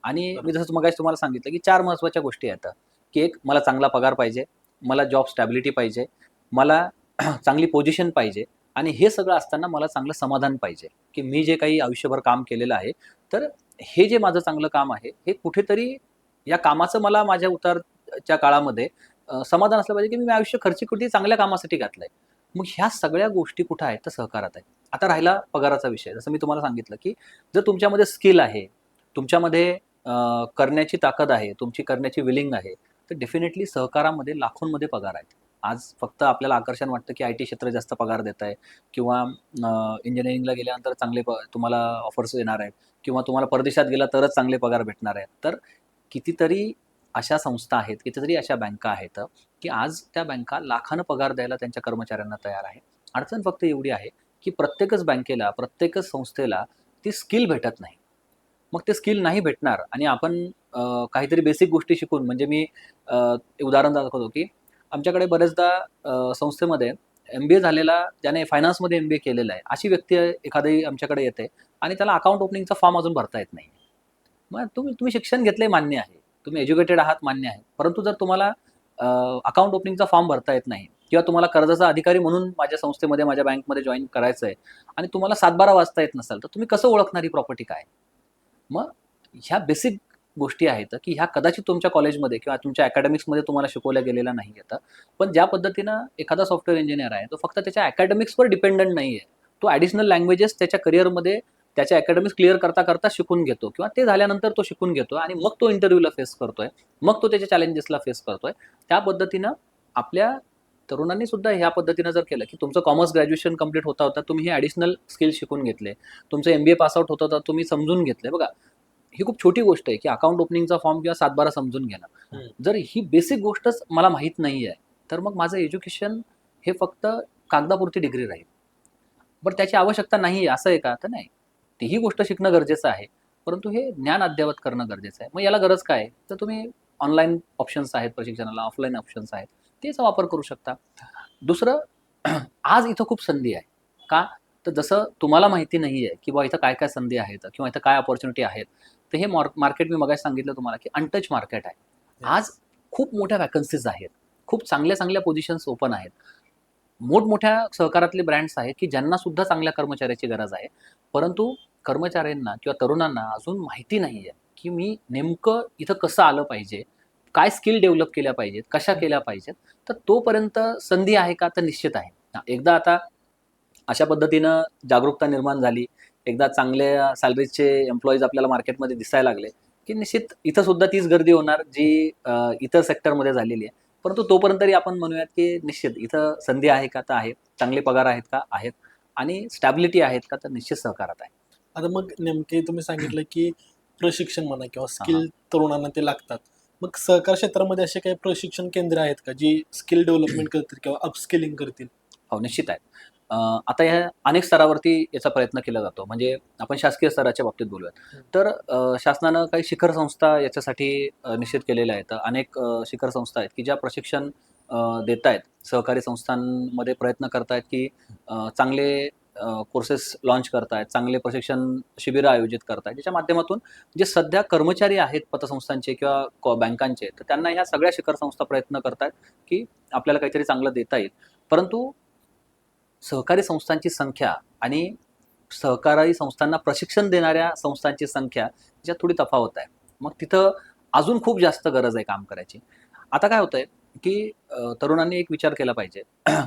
आणि मी बरोबर. जसं मगाशी तुम्हाला सांगितलं, की 4 महत्त्वाच्या गोष्टी आहेत, की एक, मला चांगला पगार पाहिजे, मला जॉब स्टॅबिलिटी पाहिजे, मला चांगली पोझिशन पाहिजे आणि हे सगळं असताना मला चांगलं समाधान पाहिजे, की मी जे काही आयुष्यभर काम केलेलं आहे, तर हे जे माझं चांगलं काम आहे, हे कुठेतरी या कामाचं मला माझ्या उतारच्या काळामध्ये समाधान असलं पाहिजे, की मी आयुष्य खर्ची कुठे चांगल्या कामासाठी घातलंय. मग ह्या सगळ्या गोष्टी कुठं आहेत? तर सहकारात आहेत. आता राहिला पगाराचा विषय. जसं मी तुम्हाला सांगितलं, की जर तुमच्यामध्ये स्किल आहे, तुमच्यामध्ये करण्याची ताकद आहे, तुमची करण्याची विलिंग आहे, तर डेफिनेटली सहकारामध्ये लाखोंमध्ये पगार आहेत. आज फक्त आपल्याला आकर्षण वाटतं, की आय-टी क्षेत्र जास्त पगार देत आहे किंवा इंजिनिअरिंगला गेल्यानंतर चांगले तुम्हाला ऑफर्स येणार आहेत किंवा तुम्हाला परदेशात गेला तरच चांगले पगार भेटणार आहेत. तर कितीतरी अशा संस्था आहेत, कितीतरी अशा बँका आहेत, की आज त्या बँका लाखानं पगार द्यायला त्यांच्या कर्मचाऱ्यांना तयार आहे. अडचण फक्त एवढी आहे, की प्रत्येकच बँकेला, प्रत्येकच संस्थेला ती स्किल भेटत नाही. मग ते स्किल नाही भेटणार आणि आपण काहीतरी बेसिक गोष्टी शिकून म्हणजे मी उदाहरण दाखवतो, की आमच्याकडे बरेचदा संस्थेमध्ये MBA झालेला, ज्याने फायनान्समध्ये MBA केलेलं आहे, अशी व्यक्ती एखादी आमच्याकडे येते आणि त्याला अकाउंट ओपनिंगचा फॉर्म अजून भरता येत नाही. मग तुम्ही तुम्ही शिक्षण घेतलंय मान्य आहे, तुम्ही एज्युकेटेड आहात मान्य आहे, परंतु जर तुम्हाला अकाउंट ओपनिंगचा फॉर्म भरता येत नाही किंवा तुम्हाला कर्जाचा अधिकारी म्हणून माझ्या संस्थेमध्ये, माझ्या बँकमध्ये जॉईन करायचं आहे आणि तुम्हाला 7-12 वाचता येत नसेल, तर तुम्ही कसं ओळखणार ही प्रॉपर्टी काय? मग ह्या बेसिक गोष्टी आहेत की ह्या कदाचित तुमच्या कॉलेजमध्ये किंवा तुमच्या अकॅडमिक्समध्ये तुम्हाला शिकवल्या गेलेल्या नाही आहेत. पण ज्या पद्धतीनं एखादा सॉफ्टवेअर इंजिनियर आहे, तो फक्त त्याच्या अकॅडमिक्सवर डिपेंडंट नाही आहे. तो ॲडिशनल लँग्वेजेस त्याच्या करिअरमध्ये त्याच्या अकॅडमिक्स क्लिअर करता करता शिकून घेतो किंवा ते झाल्यानंतर तो शिकून घेतो आणि मग तो इंटरव्ह्यूला फेस करतोय, मग तो त्याच्या चॅलेंजेसला फेस करतोय. त्या पद्धतीनं आपल्या तरुणांनी सुद्धा ह्या पद्धतीनं जर केलं की तुमचं कॉमर्स ग्रॅज्युएशन कंप्लीट होता होता तुम्ही हे ॲडिशनल स्किल शिकून घेतले, तुमचं MBA पासआउट होता होता तुम्ही समजून घेतले. बघा, ही खूप छोटी गोष्ट आहे की अकाउंट ओपनिंगचा फॉर्म किंवा 7-12 समजून घेणं. जर ही बेसिक गोष्टच मला माहीत नाही आहे, तर मग माझं एज्युकेशन हे फक्त कागदापुरती डिग्री राहील. बरं, त्याची आवश्यकता नाही आहे असं आहे का? तर नाही. तीही गोष्ट शिकणं गरजेचं आहे, परंतु हे ज्ञान अद्ययावत करणं गरजेचं आहे. मग याला गरज काय? तर तुम्ही ऑनलाईन ऑप्शन्स आहेत प्रशिक्षणाला, ऑफलाईन ऑप्शन्स आहेत, त्याचा वापर करू शकता. दुसरं, आज इथं खूप संधी आहे. का? तर जसं तुम्हाला माहिती नाही आहे की इथं काय काय संधी आहेत किंवा इथं काय अपॉर्च्युनिटी आहेत, तर हे मार्केट मी मगाशी सांगितलं तुम्हाला की अनटच मार्केट आहे. आज खूप मोठ्या वॅकन्सीज आहेत, खूप चांगल्या चांगल्या पोझिशन्स ओपन आहेत, मोठमोठ्या सहकारातले ब्रँड्स आहेत की ज्यांना सुद्धा चांगल्या कर्मचाऱ्याची गरज आहे. परंतु कर्मचाऱ्यांना किंवा तरुणांना अजून माहिती नाही आहे की मी नेमकं इथं कसं आलं पाहिजे, काय स्किल डेव्हलप केल्या पाहिजेत, कशा केल्या पाहिजेत. तर तोपर्यंत संधी आहे का? तर निश्चित आहे. एकदा आता अशा पद्धतीनं जागरूकता निर्माण झाली, एकदा चांगल्या सॅलरीजचे एम्प्लॉईज आपल्याला मार्केटमध्ये दिसायला लागले, की निश्चित इथं सुद्धा तीच गर्दी होणार जी इतर सेक्टरमध्ये झालेली आहे. परंतु तोपर्यंत तरी आपण म्हणूयात की निश्चित इथं संधी आहे का? तर आहे. चांगले पगार आहेत का? आहेत. आणि स्टॅबिलिटी आहेत का? तर निश्चित सहकारात आहे. आता मग नेमके तुम्ही सांगितलं की प्रशिक्षण म्हणा किंवा हां, स्किल तरुणांना ते लागतात. मग सहकार क्षेत्रामध्ये असे काही प्रशिक्षण केंद्र आहेत का जी स्किल डेव्हलपमेंट करतील किंवा अपस्किलिंग करतील? हो, निश्चित आहेत. आता ह्या अनेक स्तरावरती याचा प्रयत्न केला जातो. म्हणजे आपण शासकीय स्तराच्या बाबतीत बोलूयात. तर शासनानं काही शिखर संस्था याच्यासाठी निश्चित केलेल्या आहेत. अनेक शिखर संस्था आहेत की ज्या प्रशिक्षण देतायत. सहकारी संस्थांमध्ये प्रयत्न करतायत की चांगले कोर्सेस लॉन्च करतायत, चांगले प्रशिक्षण शिबिरं आयोजित करतायत. ज्याच्या माध्यमातून जे सध्या कर्मचारी आहेत पतसंस्थांचे किंवा बँकांचे, तर त्यांना ह्या सगळ्या शिखर संस्था प्रयत्न करतायत की आपल्याला काहीतरी चांगलं देता येईल. परंतु सहकारी संस्थांची संख्या आणि सहकारी संस्थांना प्रशिक्षण देणाऱ्या संस्थांची संख्या याच्यात थोडी तफावत आहे. मग तिथं अजून खूप जास्त गरज आहे काम करायची. आता काय होतंय की तरुणांनी एक विचार केला पाहिजे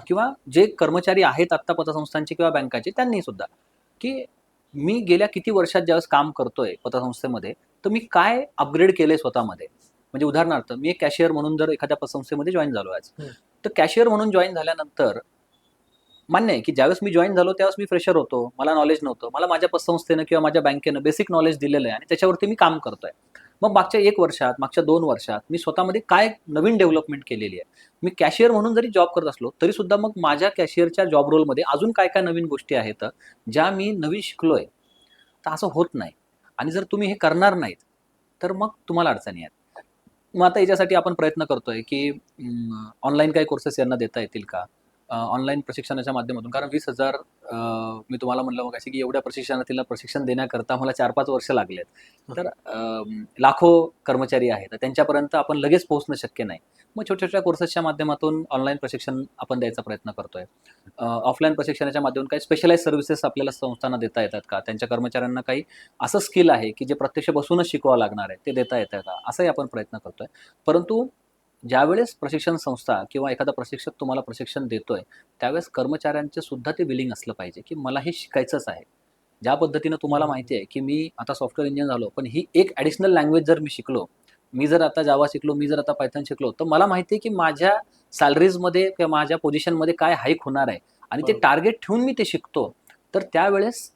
किंवा जे कर्मचारी आहेत आत्ता पतसंस्थांचे किंवा बँकाचे त्यांनी सुद्धा, की मी गेल्या किती वर्षात ज्यावेळेस काम करतोय पतसंस्थेमध्ये, तर मी काय अपग्रेड केलंय स्वतःमध्ये. म्हणजे उदाहरणार्थ मी एक कॅशियर म्हणून जर एखाद्या पतसंस्थेमध्ये जॉईन झालो आज, तर कॅशियर म्हणून जॉईन झाल्यानंतर मान्य आहे की ज्यावेळेस मी जॉईन झालो त्यावेळेस मी फ्रेशर होतो, मला नॉलेज नव्हतं. मला माझ्या पतसंस्थेनं किंवा माझ्या बँकेनं बेसिक नॉलेज दिलेलं आहे आणि त्याच्यावरती मी काम करतोय. मग मागच्या 1 वर्षात, मागच्या 2 वर्षात मी स्वतःमध्ये काय नवीन डेव्हलपमेंट केलेली आहे. मी कॅशियर म्हणून जरी जॉब करत असलो, तरी सुद्धा मग माझ्या कॅशियरच्या जॉब रोलमध्ये अजून काय-काय नवीन गोष्टी आहेत, ज्या मी नवीन शिकलोय. तर असं होत नाही. आणि जर तुम्ही हे करणार नाहीत, तर मग तुम्हाला अडचणी आहेत. मग आता याच्यासाठी आपण प्रयत्न करतोय की ऑनलाईन काही कोर्सेस यांना देता येतील का? ऑनलाईन प्रशिक्षणाच्या माध्यमातून, कारण 20,000 मी तुम्हाला म्हणलं मगाशी की एवढ्या प्रशिक्षणार्थीला प्रशिक्षण देण्याकरता मला 4-5 वर्ष लागलेत. तर लाखो कर्मचारी आहेत. तर त्यांच्यापर्यंत आपण लगेच पोहोचणं शक्य नाही. मग छोट्या-छोट्या कोर्सेसच्या माध्यमातून ऑनलाईन प्रशिक्षण आपण द्यायचा प्रयत्न करतोय. ऑफलाईन प्रशिक्षणाच्या माध्यमातून काही स्पेशलाइज्ड सर्व्हिसेस आपल्याला संस्थांना देता येतात का? त्यांच्या कर्मचाऱ्यांना काही असं स्किल आहे की जे प्रत्यक्ष बसूनच शिकवावं लागणार आहे, ते देता येतं का? असाही आपण प्रयत्न करतोय. परंतु ज्यावेळेस प्रशिक्षण संस्था किंवा एखादा प्रशिक्षक तुम्हाला प्रशिक्षण देतोय, त्यावेळेस कर्मचाऱ्यांचे सुद्धा ते विलिंग असलं पाहिजे की मला हे शिकायचंच आहे. ज्या पद्धतीनं तुम्हाला माहिती आहे की मी आता सॉफ्टवेअर इंजिनियर झालो, पण ही एक ॲडिशनल लँग्वेज जर मी शिकलो, मी जर आता जावा शिकलो, मी जर आता पायथन शिकलो, तर मला माहिती आहे की माझ्या सॅलरीजमध्ये किंवा माझ्या पोझिशनमध्ये काय हाईक होणार आहे आणि ते टार्गेट ठेवून मी ते शिकतो. तर त्यावेळेस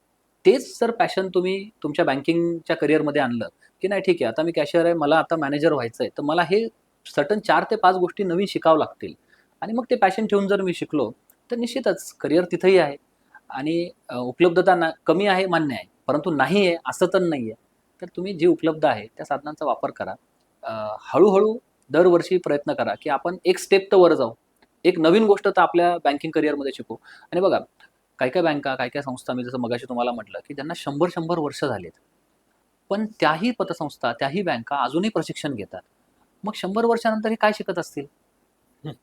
तेच जर पॅशन तुम्ही तुमच्या बँकिंगच्या करिअरमध्ये आणलं, की नाही ठीक आहे, आता मी कॅशियर आहे, मला आता मॅनेजर व्हायचं आहे, तर मला हे सर्टन 4 ते 5 गोष्टी नवीन शिकावं लागतील आणि मग ते पॅशन ठेवून जर मी शिकलो, तर निश्चितच करिअर तिथंही आहे आणि उपलब्धता कमी आहे मान्य आहे, परंतु नाही आहे असं तर नाही आहे. तर तुम्ही जे उपलब्ध आहे त्या साधनांचा वापर करा. हळू-हळू दरवर्षी प्रयत्न करा, की आपण एक स्टेप तर वर जाऊ. एक नवीन गोष्ट तर आपल्या बँकिंग करिअरमध्ये शिकू. आणि बघा, काही बँका, काही संस्था, मी जसं मगाशी तुम्हाला म्हटलं, की ज्यांना 100 वर्ष झालीत. पण त्याही पतसंस्था, त्याही बँका अजूनही प्रशिक्षण घेतात. मग 100 वर्षानंतर हे काय शिकत असतील?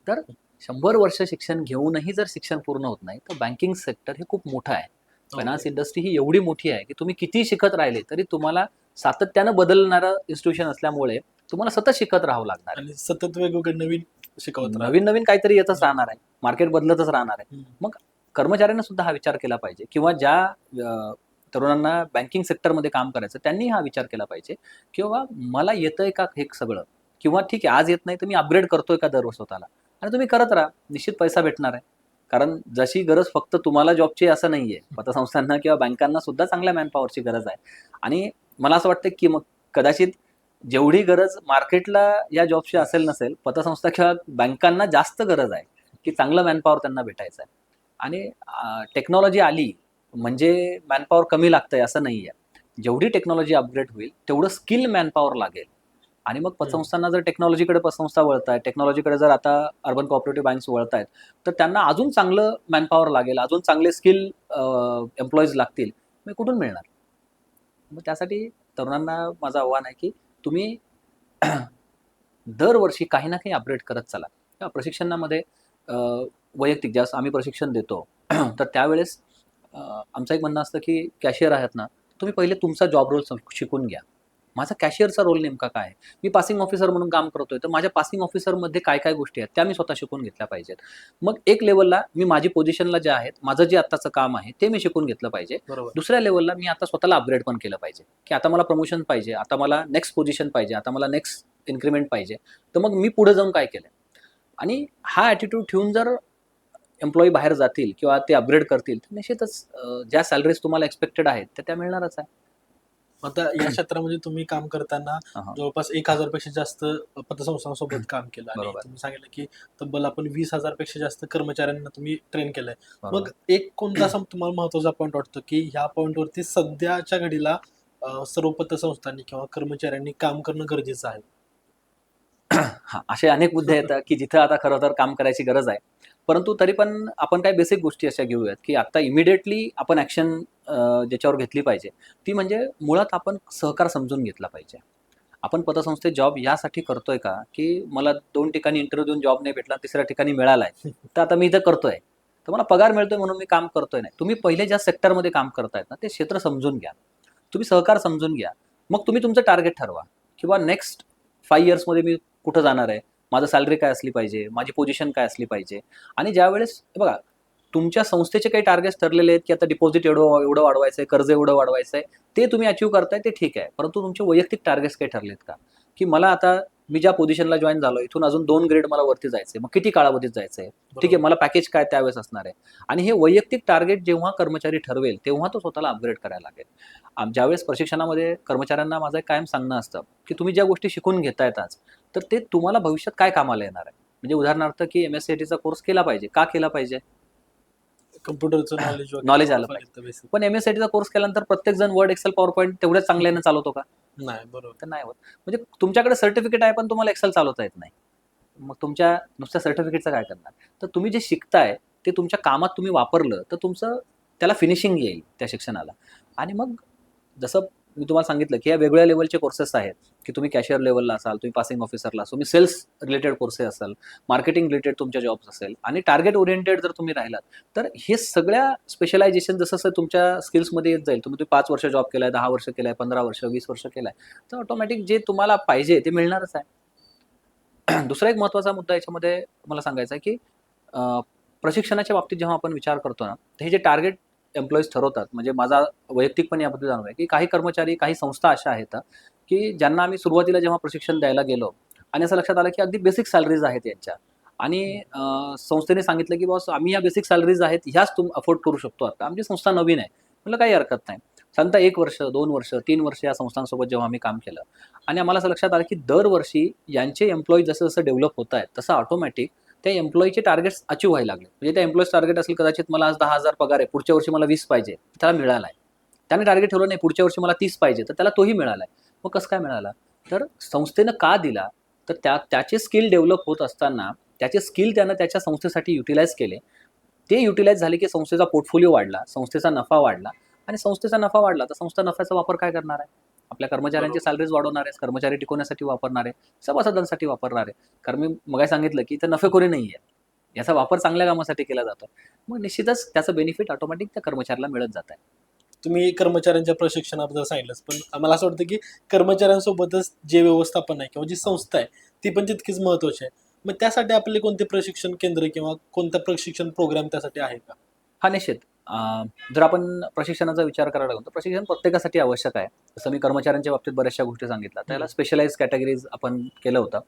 तर 100 वर्ष शिक्षण घेऊनही जर शिक्षण पूर्ण होत नाही, तर बँकिंग सेक्टर हे खूप मोठं आहे. फायनान्स इंडस्ट्री ही एवढी मोठी आहे, की तुम्ही कितीही शिकत राहिले, तरी तुम्हाला सातत्यानं बदलणारं इन्स्टिट्यूशन असल्यामुळे तुम्हाला सतत शिकत राहावं लागणार आहे. आणि सतत वेगवेगळे नवीन शिकवत राहतात. नवीन काहीतरी येतच राहणार आहे. मार्केट बदलतच राहणार आहे. हम्म. मग कर्मचाऱ्यांना सुद्धा हा विचार केला पाहिजे, किंवा ज्या तरुणांना बँकिंग सेक्टरमध्ये काम करायचं त्यांनी हा विचार केला पाहिजे, किंवा मला येतंय का हे सगळं, किंवा ठीक आहे आज येत नाही तर मी अपग्रेड करतोय का दररोज स्वतःला. आणि तुम्ही करत राहा, निश्चित पैसा भेटणार आहे. कारण जशी गरज फक्त तुम्हाला जॉबची असं नाहीये, पतसंस्थांना किंवा बँकांना सुद्धा चांगल्या मॅनपॉवरची गरज आहे. आणि मला असं वाटतं की मग कदाचित जेवढी गरज मार्केटला या जॉबची असेल नसेल, पतसंस्था किंवा बँकांना जास्त गरज आहे की चांगलं मॅनपॉवर त्यांना भेटायचं आहे. आणि टेक्नॉलॉजी आली म्हणजे मॅनपॉवर कमी लागतंय असं नाहीये. जेवढी टेक्नॉलॉजी अपग्रेड होईल तेवढं स्किल मॅनपॉवर लागेल. आणि मग पतसंस्थांना जर टेक्नॉलॉजीकडे पतसंस्था वळतायत, टेक्नॉलॉजीकडे जर आता अर्बन कोऑपरेटिव्ह बँक्स वळतायत, तर त्यांना अजून चांगलं मॅनपॉवर लागेल, अजून चांगले स्किल एम्प्लॉईज लागतील. मग कुठून मिळणार? मग त्यासाठी तरुणांना माझं आव्हान आहे की तुम्ही दरवर्षी काही ना काही अपग्रेड करत चला. किंवा प्रशिक्षणामध्ये वैयक्तिक ज्यास आम्ही प्रशिक्षण देतो तर त्यावेळेस आमचं एक म्हणणं असतं की कॅशियर आहेत ना, तुम्ही पहिले तुमचा जॉब रोल शिकून घ्या. माझा कॅशियरचा रोल नेमका काय आहे? मी पासिंग ऑफिसर म्हणून काम करतोय, तर माझ्या पासिंग ऑफिसरमध्ये काय गोष्टी आहेत त्या मी स्वतः शिकून घेतल्या पाहिजेत. मग एक लेवलला मी माझी पोझिशनला जे आहेत, माझं जे आत्ताचं काम आहे ते मी शिकून घेतलं पाहिजे. बरोबर. दुसऱ्या लेवलला मी आता स्वतःला अपग्रेड पण केलं पाहिजे, की आता मला प्रमोशन पाहिजे, आता मला नेक्स्ट पोझिशन पाहिजे, आता मला नेक्स्ट इन्क्रिमेंट पाहिजे. तर मग मी पुढे जाऊन काय केलं? आणि हा ॲटिट्यूड ठेवून जर एम्प्लॉई बाहेर जातील किंवा ते अपग्रेड करतील, तर निश्चितच ज्या सॅलरीज तुम्हाला एक्सपेक्टेड आहेत त्या मिळणारच आहे. आता या क्षेत्रामध्ये तुम्ही काम करताना हां. जवळपास 1,000 पेक्षा जास्त पतसंस्थांसोबत काम केलं आणि बरोबर. तुम्ही सांगितलं की तब्बल आपण 20,000 पेक्षा जास्त कर्मचाऱ्यांना तुम्ही ट्रेन केलंय. मग बरोबर. एक कोणता असा तुम्हाला महत्वाचा पॉईंट वाटतो की ह्या पॉईंटवरती सध्याच्या घडीला सर्व पतसंस्थांनी किंवा कर्मचाऱ्यांनी काम करणं गरजेचं आहे? हां, असे अनेक मुद्दे येतात, की जिथं आता खरं तर काम करायची गरज आहे. परंतु तरी पण आपण काही बेसिक गोष्टी अशा घेऊयात, की आता इमिडिएटली आपण ॲक्शन ज्याच्यावर घेतली पाहिजे, ती म्हणजे मुळात आपण सहकार समजून घेतला पाहिजे. आपण पतसंस्थेत जॉब यासाठी करतोय का, की मला 2 ठिकाणी इंटरव्ह्यू देऊन जॉब नाही भेटला, तिसऱ्या ठिकाणी मिळालाय. तर आता मी इथं करतोय. तर मला पगार मिळतोय म्हणून मी काम करतोय नाही. तुम्ही पहिले ज्या सेक्टरमध्ये काम करतायत ना, ते क्षेत्र समजून घ्या. तुम्ही सहकार समजून घ्या. मग तुम्ही तुमचं टार्गेट ठरवा, किंवा नेक्स्ट 5 इयर्समध्ये मी कुठं जाणार आहे? माझं सॅलरी काय असली पाहिजे? माझी पोझिशन काय असली पाहिजे? आणि ज्यावेळेस बघा, तुमच्या संस्थेचे काही टार्गेट्स ठरलेले आहेत, की आता डिपॉझिट एवढं वाढवायचं आहे, कर्ज एवढं वाढवायचं आहे, ते तुम्ही अचीव्ह करताय ते ठीक आहे. परंतु तुमचे वैयक्तिक टार्गेट्स काही ठरलेत का? की मला आता मी ज्या पोझिशनला जॉइन झालो, इथून अजून 2 ग्रेड मला वरती जायचंय. मग किती कालावधीत जायचंय? ठीक आहे, मला पॅकेज काय त्यावेळेस असणार आहे. आणि हे वैयक्तिक टार्गेट जेव्हा कर्मचारी ठरवेल, तेव्हा तो स्वतःला अपग्रेड करायला लागेल. ज्यावेळेस प्रशिक्षणामध्ये कर्मचाऱ्यांना माझं एक कायम सांगणं असतं, की तुम्ही ज्या गोष्टी शिकून घेतायत आज, तर ते तुम्हाला भविष्यात काय कामाला येणार आहे? म्हणजे उदाहरणार्थ, की MSCITचा कोर्स केला पाहिजे. का केला पाहिजे? कम्प्युटरचं नॉलेज नॉलेज आलं पाहिजे. पण MSCITचा कोर्स केल्यानंतर प्रत्येक जण वर्ड, एक्सेल, पॉवर पॉईंट तेवढ्याच चांगल्यानं चालवतो का? नाही, बरोबर. तर नाही होत. म्हणजे तुमच्याकडे सर्टिफिकेट आहे, पण तुम्हाला एक्सेल चालवता येत नाही. मग तुमच्या नुसत्या सर्टिफिकेटचं काय करणार? तर तुम्ही जे शिकताय ते तुमच्या कामात तुम्ही वापरलं, तर तुमचं त्याला फिनिशिंग येईल त्या शिक्षणाला. आणि मग जसं मी तुम्हाला सांगितलं, की या वेगवेगळ्या लेव्हलचे कोर्सेस आहेत, की तुम्ही कॅशियर लेव्हलला असाल, तुम्ही पासिंग ऑफिसरला असाल, तुम्ही सेल्स रिलेटेड कोर्सेस असाल, मार्केटिंग रिलेटेड तुमच्या जॉब्स असेल, आणि टार्गेट ओरिएंटेड जर तुम्ही राहिलात, तर हे सगळ्या स्पेशलायझेशन जसं तुमच्या स्किल्समध्ये येत जाईल. तुम्ही 5 वर्ष जॉब केलाय, 10 वर्ष केलाय, 15 वर्ष, 20 वर्ष केलाय, तर ऑटोमॅटिक जे तुम्हाला पाहिजे ते मिळणारच आहे. दुसरा एक महत्त्वाचा मुद्दा याच्यामध्ये मला सांगायचा आहे, की प्रशिक्षणाच्या बाबतीत जेव्हा आपण विचार करतो ना, तर हे जे टार्गेट एम्प्लॉईज ठरवतात, म्हणजे माझा वैयक्तिकपणे याबद्दल जाणून आहे, की काही कर्मचारी, काही संस्था अशा आहेत की ज्यांना आम्ही सुरुवातीला जेव्हा प्रशिक्षण द्यायला गेलो आणि असं लक्षात आलं, की अगदी बेसिक सॅलरीज आहेत यांच्या, आणि संस्थेने सांगितलं, की बॉस आम्ही या बेसिक सॅलरीज आहेत ह्याच अफोर्ड करू शकतो. आता आमची संस्था नवीन आहे. म्हटलं काही हरकत नाही. साधारणतः 1 वर्ष, 2 वर्ष, 3 वर्ष या संस्थांसोबत जेव्हा आम्ही काम केलं, आणि आम्हाला असं लक्षात आलं, की दरवर्षी यांचे एम्प्लॉई जसं डेव्हलप होत आहेत, तसं ऑटोमॅटिक त्या एम्प्लॉईचे टार्गेट्स अचीव्ह व्हायला लागले. म्हणजे त्या एम्प्लॉईज टार्गेट असेल कदाचित मला आज 10,000 पगार आहे, पुढच्या वर्षी मला 20 पाहिजे, त्याला मिळाला आहे. त्याने टार्गेट ठेवलं नाही पुढच्या वर्षी मला 30 पाहिजे, तर त्याला तोही मिळाला आहे. मग कसं काय मिळाला? तर संस्थेनं का दिला? तर त्याचे स्किल डेव्हलप होत असताना त्याचे स्किल त्यानं त्याच्या संस्थेसाठी युटिलाइज केले. ते युटिलाइज झाले की संस्थेचा पोर्टफोलिओ वाढला, संस्थेचा नफा वाढला आणि संस्थेचा नफा वाढला तर संस्था नफ्याचा वापर काय करणार आहे? आपल्या कर्मचाऱ्यांची बरोबर. सॅलरीज वाढवणार आहे, कर्मचारी टिकवण्यासाठी वापरणार आहे, सभासदांसाठी वापरणार आहे. कारण मी मगाशी सांगितलं की इथं नफेखोरी नाही आहे. याचा वापर चांगल्या कामासाठी केला जातो. मग निश्चितच त्याचं बेनिफिट ऑटोमॅटिक त्या कर्मचाऱ्याला मिळत जात आहे. तुम्ही कर्मचाऱ्यांच्या प्रशिक्षणाबद्दल सांगितलंच, पण मला असं वाटतं की कर्मचाऱ्यांसोबतच जे व्यवस्थापन आहे किंवा जी संस्था आहे ती पण तितकीच महत्वाची आहे. मग त्यासाठी आपले कोणते प्रशिक्षण केंद्र किंवा कोणता प्रशिक्षण प्रोग्राम त्यासाठी आहे का? हा निश्चित. जर आपण प्रशिक्षणाचा विचार करायला लागलो तर प्रशिक्षण प्रत्येकासाठी आवश्यक आहे. जसं मी कर्मचाऱ्यांच्या बाबतीत बऱ्याचशा गोष्टी सांगितल्या. त्याला स्पेशलाइज कॅटेगरीज आपण केलं होतं.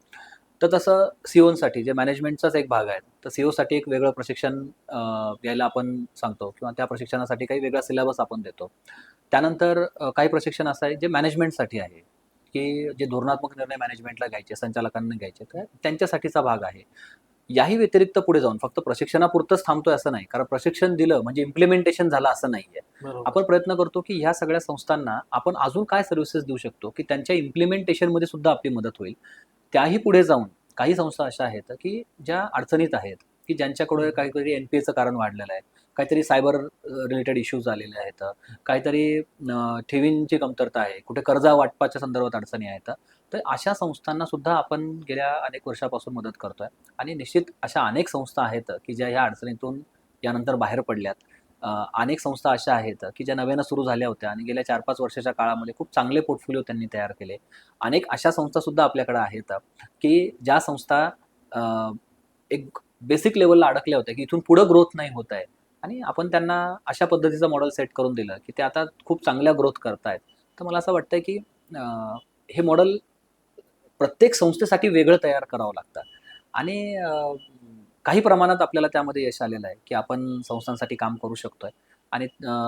तर तसं सीओसाठी जे मॅनेजमेंटचाच एक भाग आहे. तर सीओसाठी एक वेगळं प्रशिक्षण घ्यायला आपण सांगतो किंवा त्या प्रशिक्षणासाठी काही वेगळा सिलेबस आपण देतो. त्यानंतर काही प्रशिक्षण असं आहे जे मॅनेजमेंटसाठी आहे, की जे धोरणात्मक निर्णय मॅनेजमेंटला घ्यायचे, संचालकांना घ्यायचे, तर त्यांच्यासाठीचा भाग आहे. याही व्यतिरिक्त पुढे जाऊन फक्त प्रशिक्षणापुरतंच थांबतोय असं नाही. कारण प्रशिक्षण दिलं म्हणजे इम्प्लिमेंटेशन झालं असं नाहीये. बरोबर. आपण प्रयत्न करतो की ह्या सगळ्या संस्थांना आपण अजून काय सर्व्हिसेस देऊ शकतो की त्यांच्या इम्प्लिमेंटेशनमध्ये सुद्धा आपली मदत होईल. त्याही पुढे जाऊन काही संस्था अशा आहेत की ज्या अडचणीत आहेत, की ज्यांच्याकडे काहीतरी NPAचं कारण वाढलेलं आहे, काहीतरी सायबर रिलेटेड इश्यूज आलेले आहेत, काहीतरी ठेवींची कमतरता आहे, कुठे कर्ज वाटपाच्या संदर्भात अडचणी आहेत. तर अशा संस्थांना सुद्धा आपण गेल्या अनेक वर्षापासून मदत करतोय आणि निश्चित अशा अनेक संस्था आहेत की ज्या ह्या अडचणीतून यानंतर बाहेर पडल्यात. अनेक संस्था अशा आहेत की ज्या नव्यानं सुरू झाल्या होत्या आणि गेल्या 4-5 वर्षाच्या काळामध्ये खूप चांगले पोर्टफोलिओ त्यांनी तयार केले. अनेक अशा संस्था सुद्धा आपल्याकडे आहेत की ज्या संस्था एक बेसिक लेव्हलला अडकल्या होत्या की इथून पुढं ग्रोथ नाही होत आहे आणि आपण त्यांना अशा पद्धतीचं मॉडेल सेट करून दिलं की ते आता खूप चांगल्या ग्रोथ करतायत. तर मला असं वाटतंय की हे मॉडेल प्रत्येक संस्थेसाठी वेगळं तयार करावं लागतं आणि काही प्रमाणात आपल्याला त्यामध्ये यश आलेलं आहे की आपण संस्थांसाठी काम करू शकतोय आणि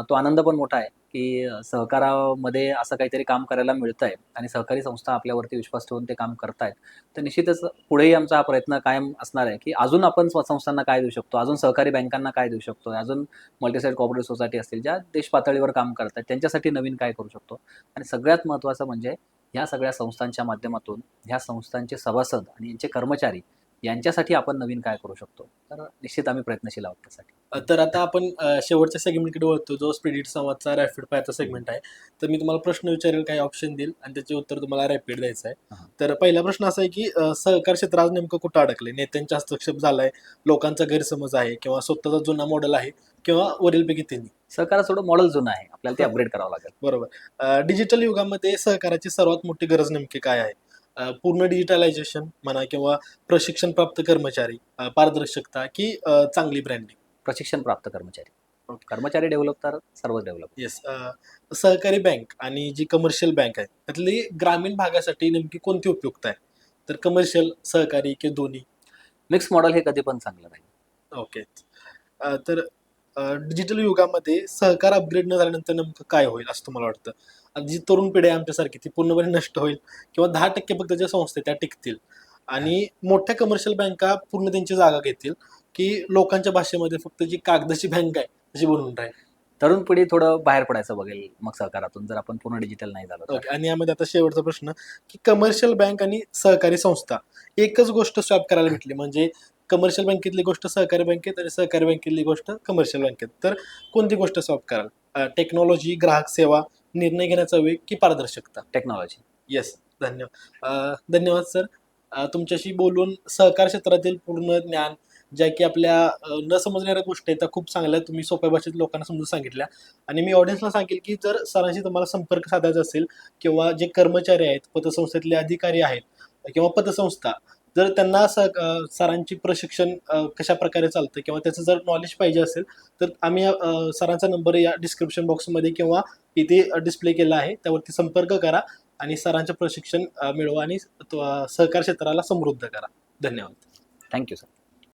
तो आनंद पण मोठा आहे की सहकारामध्ये असं काहीतरी काम करायला मिळतंय आणि सहकारी संस्था आपल्यावरती विश्वास ठेवून ते काम करतायत. तर निश्चितच पुढेही आमचा हा प्रयत्न कायम असणार आहे की अजून आपण संस्थांना काय देऊ शकतो, अजून सहकारी बँकांना काय देऊ शकतो, अजून मल्टीसाईड कोऑपरेटिव्ह सोसायटी असतील ज्या देश पातळीवर काम करतात त्यांच्यासाठी नवीन काय करू शकतो आणि सगळ्यात महत्त्वाचं म्हणजे ह्या सगळ्या संस्थांच्या माध्यमातून ह्या संस्थांचे सभासद आणि यांचे कर्मचारी यांच्यासाठी आपण नवीन काय करू शकतो. तर निश्चित आम्ही प्रयत्नशील आहोत त्यासाठी. तर आता आपण शेवटच्या सेगमेंटकडे वळतो, जो स्पिरिट संवादचा रॅपिड फायरचा सेगमेंट आहे. तर मी तुम्हाला प्रश्न विचारेल, काही ऑप्शन देईल आणि त्याचे उत्तर तुम्हाला रॅपिड द्यायचं आहे. हां. तर पहिला प्रश्न असा आहे की सहकार क्षेत्र आज नेमकं कुठं अडकलंय? नेत्यांचा हस्तक्षेप झालाय, लोकांचा गैरसमज आहे किंवा स्वतःचा जुना मॉडेल आहे किंवा वरीलपैकी तिन्ही? सहकाराचं थोडं मॉडेल जुनं आहे. आपल्याला ते अपग्रेड करावं लागेल. बरोबर. डिजिटल युगामध्ये सहकाराची सर्वात मोठी गरज नेमकी काय आहे? पूर्ण डिजिटलायझेशन म्हणा किंवा प्रशिक्षण प्राप्त कर्मचारी, पारदर्शकता की चांगली ब्रँडिंग? प्रशिक्षण प्राप्त कर्मचारी. ओके. कर्मचारी डेव्हलप तर सर्वच डेव्हलप. येस. सहकारी बँक आणि जी कमर्शियल बँक आहे त्यातली ग्रामीण भागासाठी नेमकी कोणती उपयुक्त आहे? तर कमर्शियल, सहकारी की दोन्ही? मिक्स मॉडेल हे कधी पण चांगलं राहील. ओके. तर डिजिटल युगामध्ये सहकार अपग्रेड न झाल्यानंतर नेमकं काय होईल असं तुम्हाला वाटतं? आणि जी तरुण पिढी आहे आमच्यासारखी ती पूर्णपणे नष्ट होईल किंवा 10% फक्त ज्या संस्था आहेत त्या टिकतील आणि मोठ्या कमर्शियल बँका पूर्ण त्यांची जागा घेतील की लोकांच्या भाषेमध्ये फक्त जी कागदाची बँक आहे तशी बनवून राहील? तरुण पिढी थोडं बाहेर पडायचं बघेल मग सहकारातून जर आपण पूर्ण डिजिटल नाही झालो तर. ओके. आणि यामध्ये आता शेवटचा प्रश्न की कमर्शियल बँक आणि सहकारी संस्था एकच गोष्ट स्वॅप करायला भेटली, म्हणजे कमर्शियल बँकेतली गोष्ट सहकारी बँकेत आणि सहकारी बँकेतली गोष्ट कमर्शियल बँकेत, तर कोणती गोष्ट स्वॅप कराल? टेक्नॉलॉजी, ग्राहक सेवा, निर्णय घेण्याचा वेग की पारदर्शकता? टेक्नॉलॉजी. येस. धन्यवाद सर. तुमच्याशी बोलून सहकार क्षेत्रातील पूर्ण ज्ञान, ज्या की आपल्या न समजणाऱ्या गोष्टी आहेत त्या खूप चांगल्या तुम्ही सोप्या भाषेत लोकांना समजून सांगितल्या आणि मी ऑडियन्सला सांगेल की जर सरांशी तुम्हाला संपर्क साधायचा असेल किंवा जे कर्मचारी आहेत, पतसंस्थेतले अधिकारी आहेत किंवा पतसंस्था, जर त्यांना सरांची प्रशिक्षण कशा प्रकारे चालतं किंवा त्याचं जर नॉलेज पाहिजे असेल तर आम्ही सरांचा नंबर या डिस्क्रिप्शन बॉक्समध्ये किंवा इथे डिस्प्ले केला आहे, त्यावरती संपर्क करा आणि सरांचं प्रशिक्षण मिळवा आणि सहकार क्षेत्राला समृद्ध करा. धन्यवाद. Thank you sir.